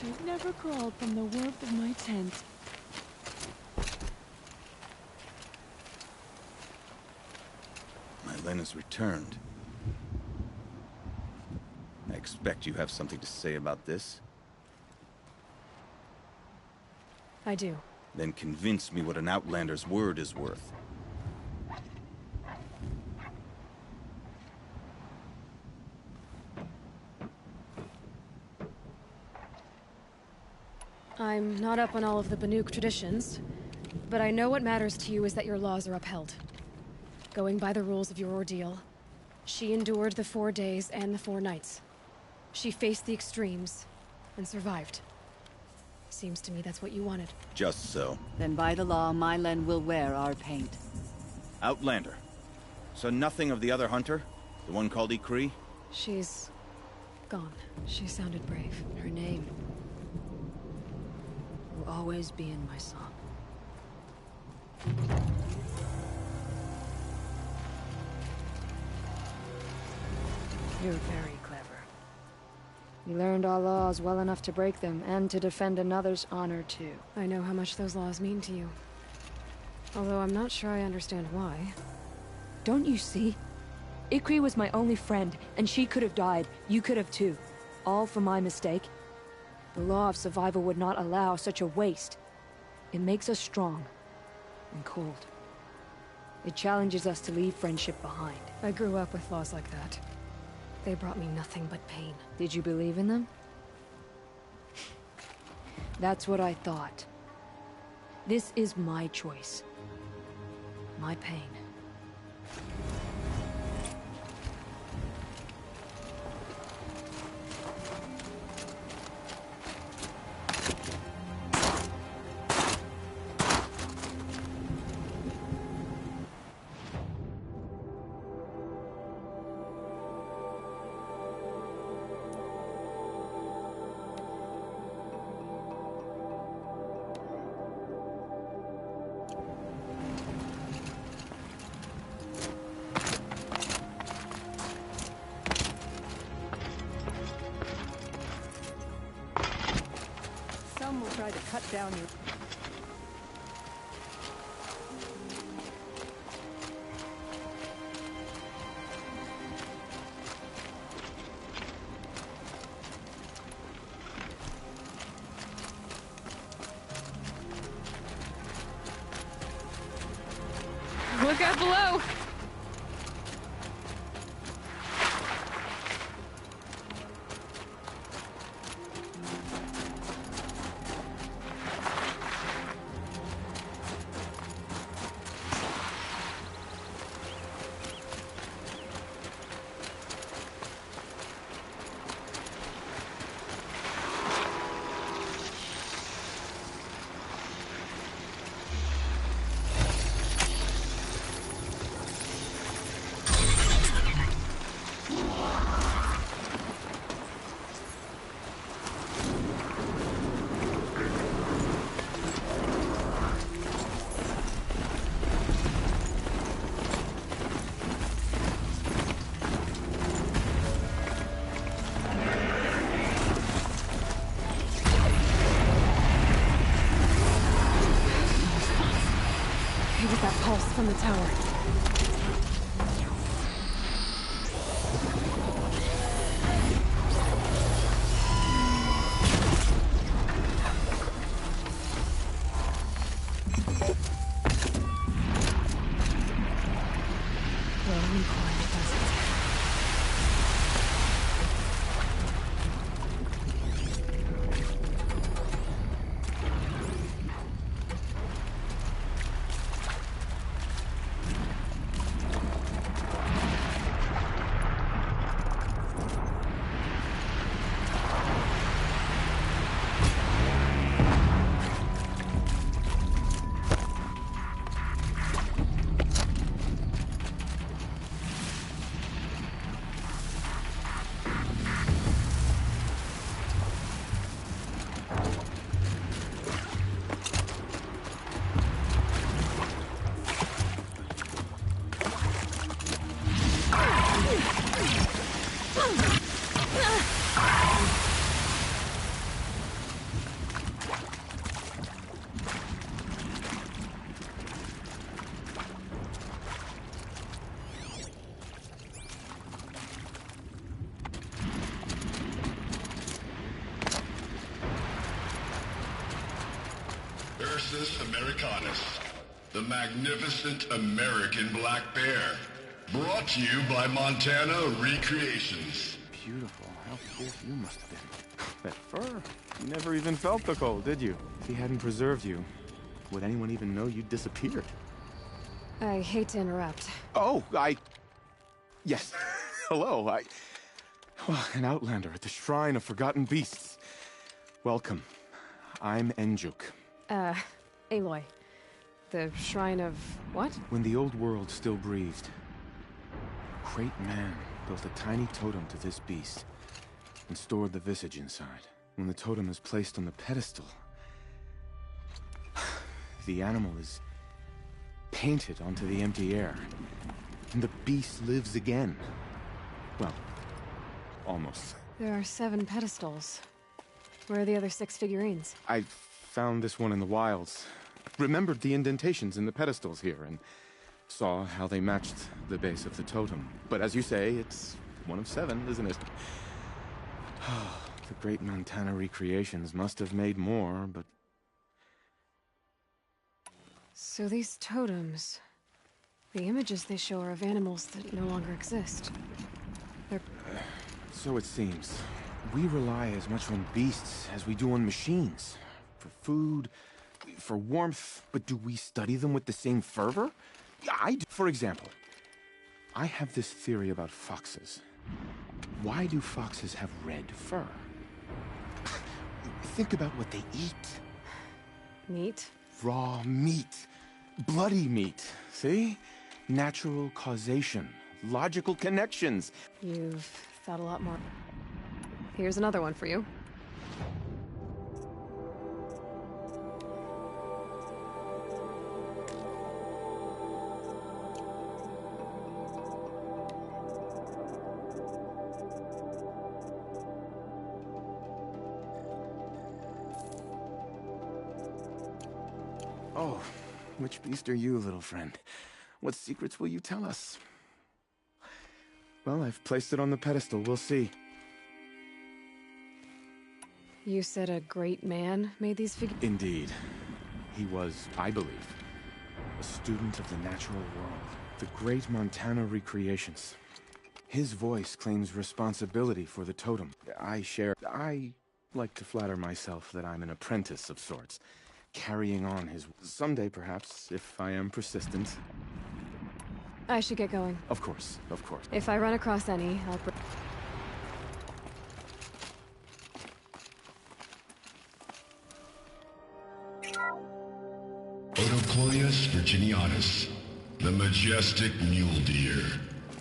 I'd never crawled from the warmth of my tent. Mylin has returned. I expect you have something to say about this. I do. Then convince me what an Outlander's word is worth. I'm not up on all of the Banuk traditions, but I know what matters to you is that your laws are upheld. Going by the rules of your ordeal, she endured the 4 days and the 4 nights. She faced the extremes and survived. Seems to me that's what you wanted. Just so. Then by the law, Mylen will wear our paint. Outlander. So nothing of the other hunter? The one called Ikri? She's gone. She sounded brave. Her name will always be in my song. You're very clever. You learned our laws well enough to break them, and to defend another's honor, too. I know how much those laws mean to you. Although I'm not sure I understand why. Don't you see? Ikri was my only friend, and she could have died. You could have too. All for my mistake. The law of survival would not allow such a waste. It makes us strong. And cold. It challenges us to leave friendship behind. I grew up with laws like that. They brought me nothing but pain. Did you believe in them? That's what I thought. This is my choice. My pain. Some will try to cut down your... Look out below! Pulse from the tower. Lonely quiet presence. Ursus Americanus, the magnificent American black bear. Brought to you by Montana Recreations. Beautiful. How cool you must have been. That fur. You never even felt the cold, did you? If he hadn't preserved you, would anyone even know you'd disappeared? I hate to interrupt. Oh, Yes. Hello, Well, an outlander at the Shrine of Forgotten Beasts. Welcome. I'm Enjuk. Aloy. The Shrine of what? When the old world still breathed, a great man built a tiny totem to this beast and stored the visage inside. When the totem is placed on the pedestal, the animal is painted onto the empty air, and the beast lives again. Well, almost. There are 7 pedestals. Where are the other 6 figurines? I found this one in the wilds. Remembered the indentations in the pedestals here, and saw how they matched the base of the totem. But as you say, it's one of 7, isn't it? The great Montana recreations must have made more, but... So these totems... the images they show are of animals that no longer exist. They're... So it seems. We rely as much on beasts as we do on machines. For food, for warmth, but do we study them with the same fervor? I do. For example, I have this theory about foxes. Why do foxes have red fur? Think about what they eat. Meat? Raw meat. Bloody meat. See? Natural causation. Logical connections. You've thought a lot more. Here's another one for you. Oh, which beast are you, little friend? What secrets will you tell us? Well, I've placed it on the pedestal. We'll see. You said a great man made these figures? Indeed. He was, I believe, a student of the natural world. The great Montana recreations. His voice claims responsibility for the totem. I like to flatter myself that I'm an apprentice of sorts. Carrying on his... Someday, perhaps, if I am persistent. I should get going. Of course, of course. If I run across any, I'll... Otocloius virginianus, the majestic mule deer.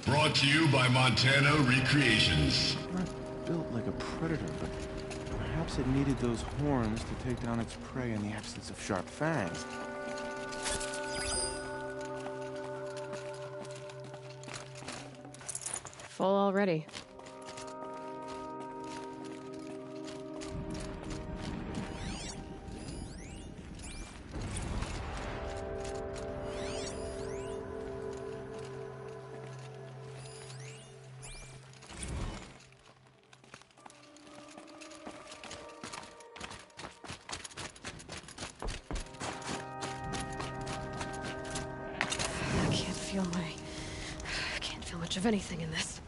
Brought to you by Montana Recreations. Not built like a predator, but perhaps it needed those horns to take down its prey in the absence of sharp fangs. Full already. I can't feel much of anything in this.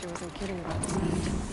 she wasn't kidding about the scent.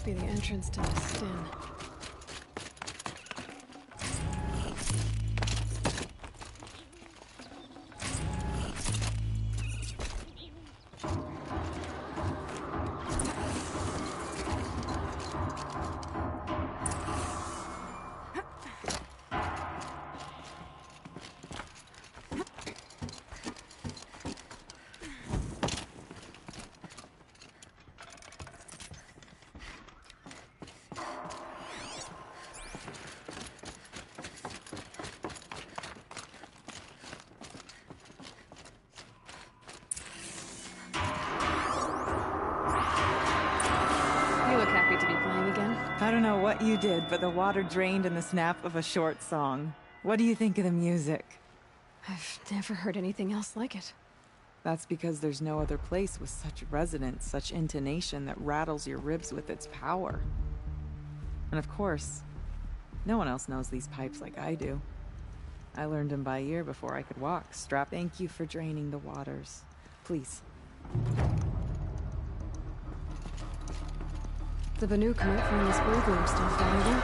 Must be the entrance to the Stin. You look happy to be playing again. I don't know what you did, but the water drained in the snap of a short song. What do you think of the music? I've never heard anything else like it. That's because there's no other place with such resonance, such intonation that rattles your ribs with its power. And of course, no one else knows these pipes like I do. I learned them by ear before I could walk. Thank you for draining the waters. Please. The Banu commit from this brew room still valuable.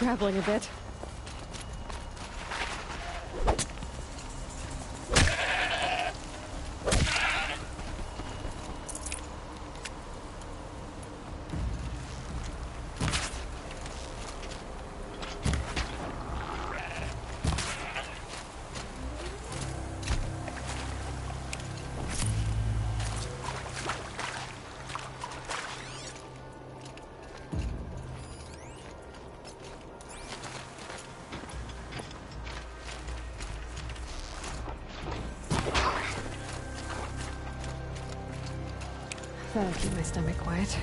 scrabbling a bit. That'll keep my stomach quiet.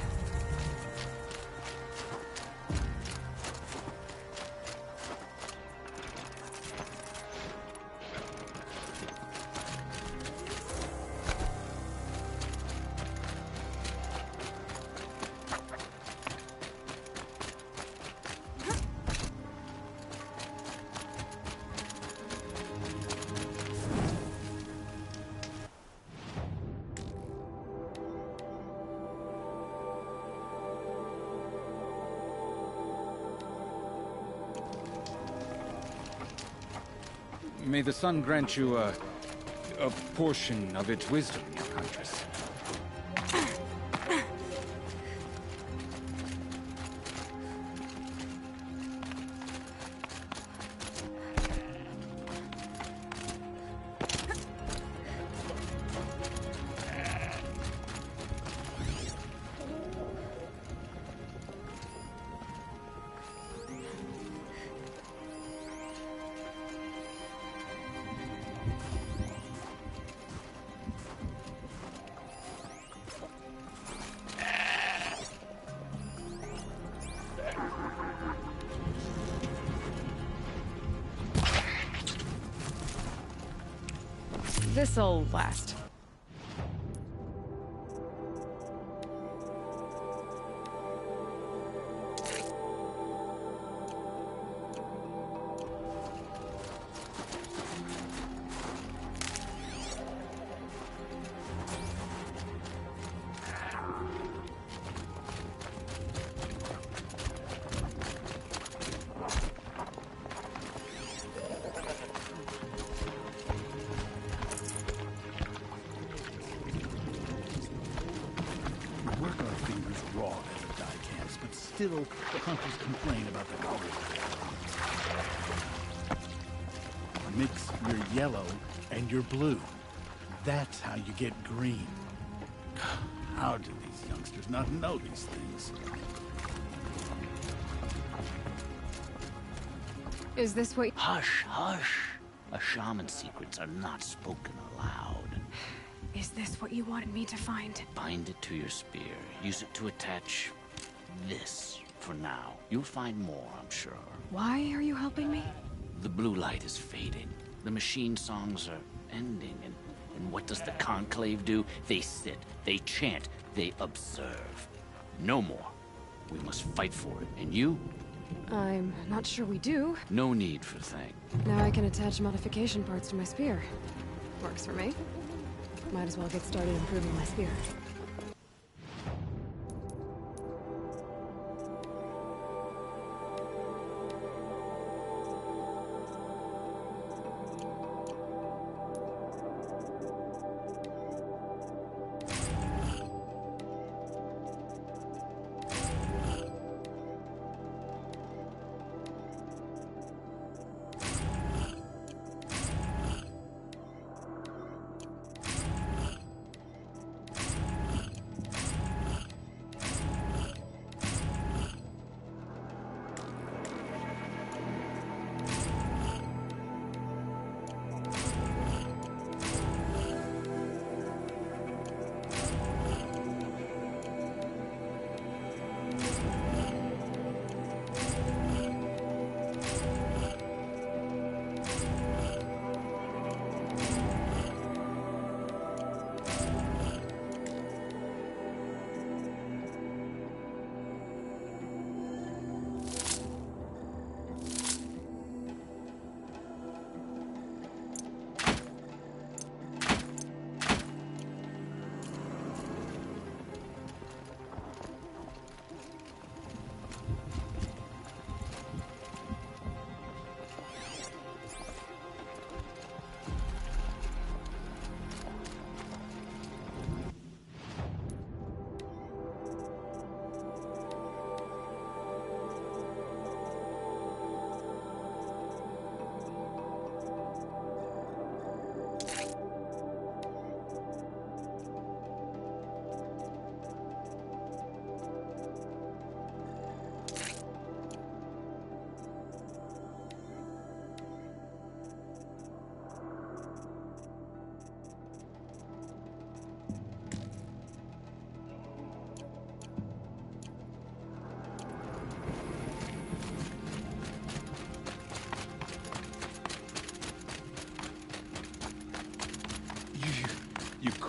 May the sun grant you a portion of its wisdom, your Huntress. This'll last. Still, the hunters complain about the color. Mix your yellow and your blue. That's how you get green. How do these youngsters not know these things? Is this what— Hush, hush. A shaman's secrets are not spoken aloud. Is this what you wanted me to find? Bind it to your spear. Use it to attach this for now. You'll find more, I'm sure. Why are you helping me? The blue light is fading. The machine songs are ending, and what does the Conclave do? They sit, they chant, they observe. No more. We must fight for it. And you? I'm not sure we do. No need for thank. Now I can attach modification parts to my spear. Works for me. Might as well get started improving my spear.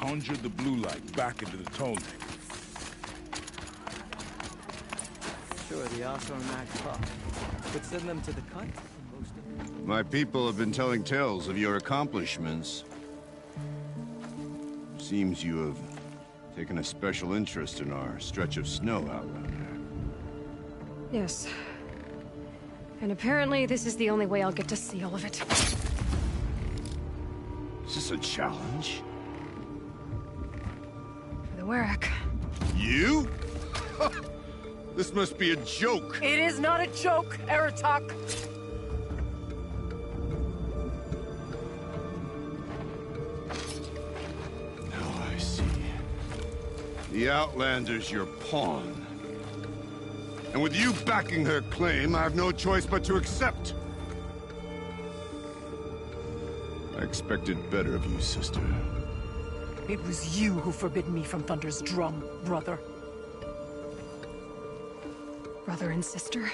conjure the blue light back into the tunnel. Sure, the Osarmak pup. But send them to the cut. My people have been telling tales of your accomplishments. Seems you have taken a special interest in our stretch of snow out around there. Yes. And apparently this is the only way I'll get to see all of it. Is this a challenge? For the Werak. You? This must be a joke. It is not a joke, Aratak. Now I see. The Outlander's your pawn. And with you backing her claim, I have no choice but to accept. I expected better of you, sister. It was you who forbid me from Thunder's drum, brother. Brother and sister?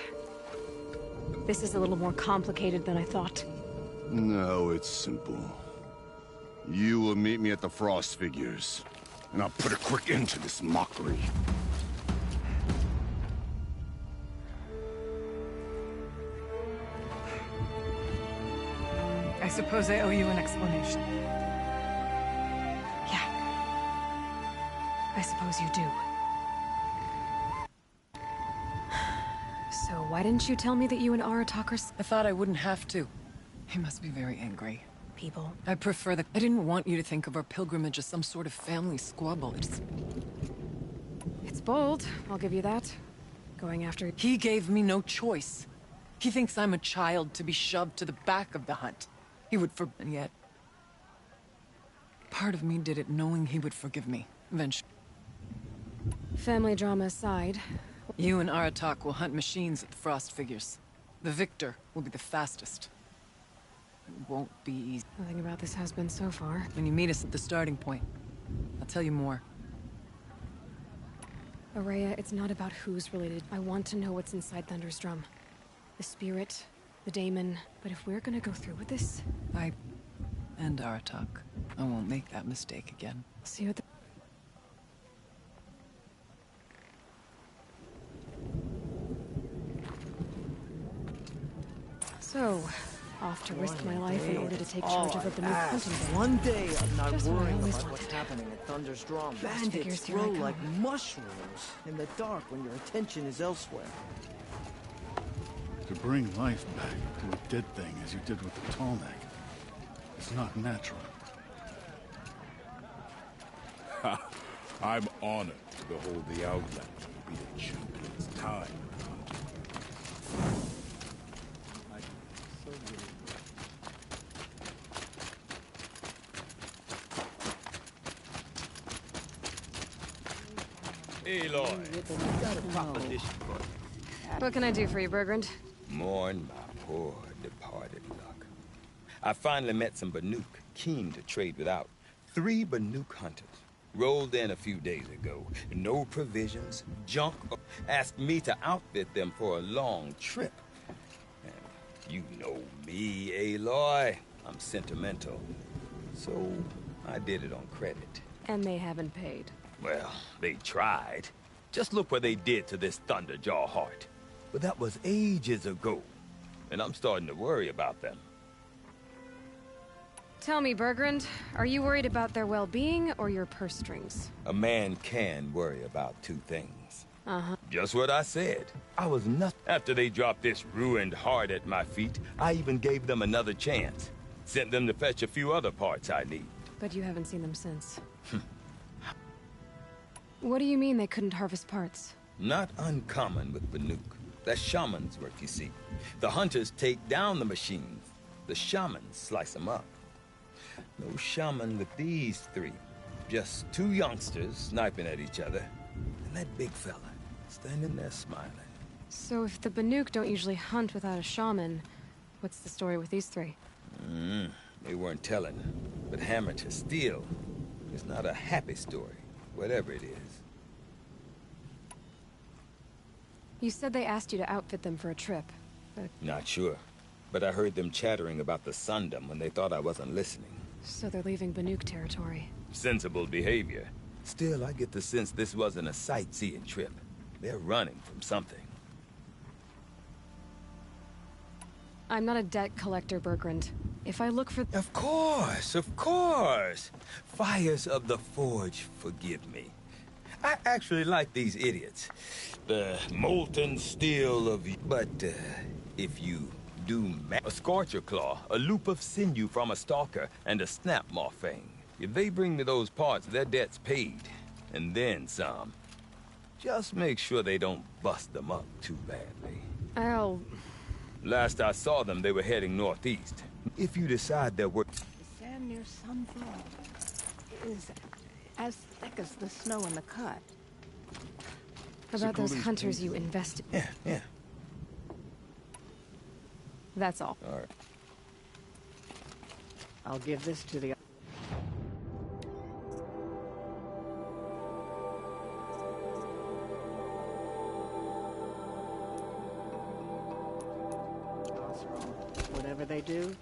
This is a little more complicated than I thought. No, it's simple. You will meet me at the Frost Figures, and I'll put a quick end to this mockery. I suppose I owe you an explanation. Yeah. I suppose you do. So why didn't you tell me that you and Aratak are... I thought I wouldn't have to. He must be very angry. People? I prefer that... I didn't want you to think of our pilgrimage as some sort of family squabble. It's bold, I'll give you that. Going after... He gave me no choice. He thinks I'm a child to be shoved to the back of the hunt. He would and yet... Part of me did it knowing he would forgive me, eventually. Family drama aside... You and Aratak will hunt machines at the Frost Figures. The victor will be the fastest. It won't be easy. Nothing about this has been so far. When you meet us at the starting point, I'll tell you more. Araya, it's not about who's related. I want to know what's inside Thunder's drum. The spirit, the daemon. But if we're gonna go through with this... And Aratak. I won't make that mistake again. See you at the... So, off to risk my life in order to take charge of a Banuk hunting zone. One day of not Just what I worrying always about what's wanted. happening at Thunder's Drum. Figures, Bandits here I grow come. like mushrooms in the dark when your attention is elsewhere. To bring life back to a dead thing as you did with the Tallneck, it's not natural. I'm honored to behold the Outlander be the champion's time. Aloy, got a proposition for you. What can I do for you, Bergrand? Mourn my poor departed luck. I finally met some Banuk, keen to trade without. 3 Banuk hunters. Rolled in a few days ago. No provisions, junk. Asked me to outfit them for a long trip. And you know me, Aloy. I'm sentimental. So I did it on credit. And they haven't paid. Well, they tried. Just look what they did to this Thunderjaw heart. But that was ages ago. And I'm starting to worry about them. Tell me, Bergrand, are you worried about their well-being or your purse strings? A man can worry about 2 things. Uh-huh. Just what I said. I was nothing. After they dropped this ruined heart at my feet, I even gave them another chance. Sent them to fetch a few other parts I need. But you haven't seen them since. What do you mean they couldn't harvest parts? Not uncommon with Banuk. That's shaman's work, you see. The hunters take down the machines. The shamans slice them up. No shaman with these 3. Just 2 youngsters sniping at each other. And that big fella standing there smiling. So if the Banuk don't usually hunt without a shaman, what's the story with these 3? They weren't telling. But hammer to steel is not a happy story, whatever it is. You said they asked you to outfit them for a trip, but... Not sure. But I heard them chattering about the Sundom when they thought I wasn't listening. So they're leaving Banuk territory. Sensible behavior. Still, I get the sense this wasn't a sightseeing trip. They're running from something. I'm not a debt collector, Bergrand. If I look for... Of course, of course. Fires of the Forge, forgive me. I actually like these idiots. The molten steel of... But, if you do a Scorcher Claw, a loop of sinew from a stalker, and a snap morphine. If they bring me those parts, their debt's paid. And then some. Just make sure they don't bust them up too badly. I'll... Last I saw them, they were heading northeast. If you decide they're worth... The sand near Sunfall is as thick as the snow in the cut. About those hunters you invested... Yeah. That's all. All right. I'll give this to the... Whatever they do,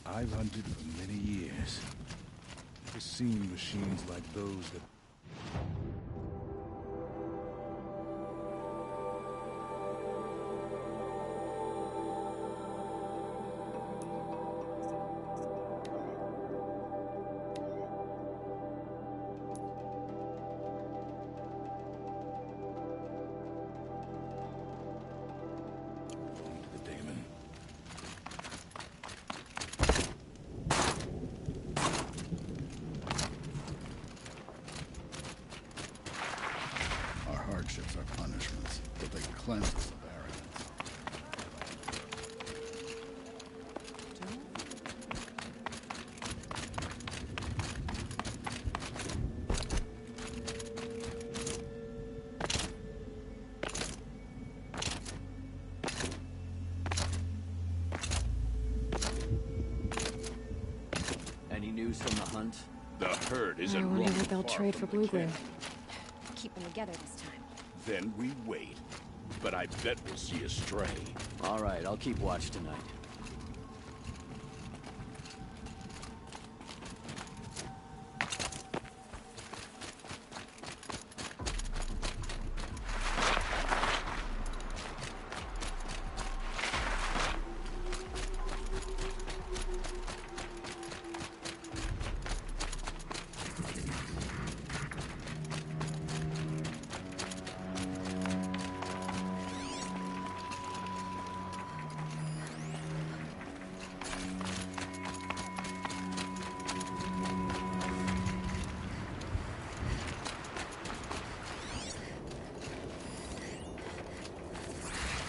I've hunted for many years. Never seen machines like those that... Hardships are punishments, but they cleanse us of arrogance. hunt? The herd I isn't wonder roaming what they'll far trade from for the blue glue. camp. Keep them together this time. Then we wait. But I bet we'll see a stray. All right, I'll keep watch tonight.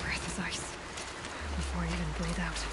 Breath is ice. Before I even breathe out.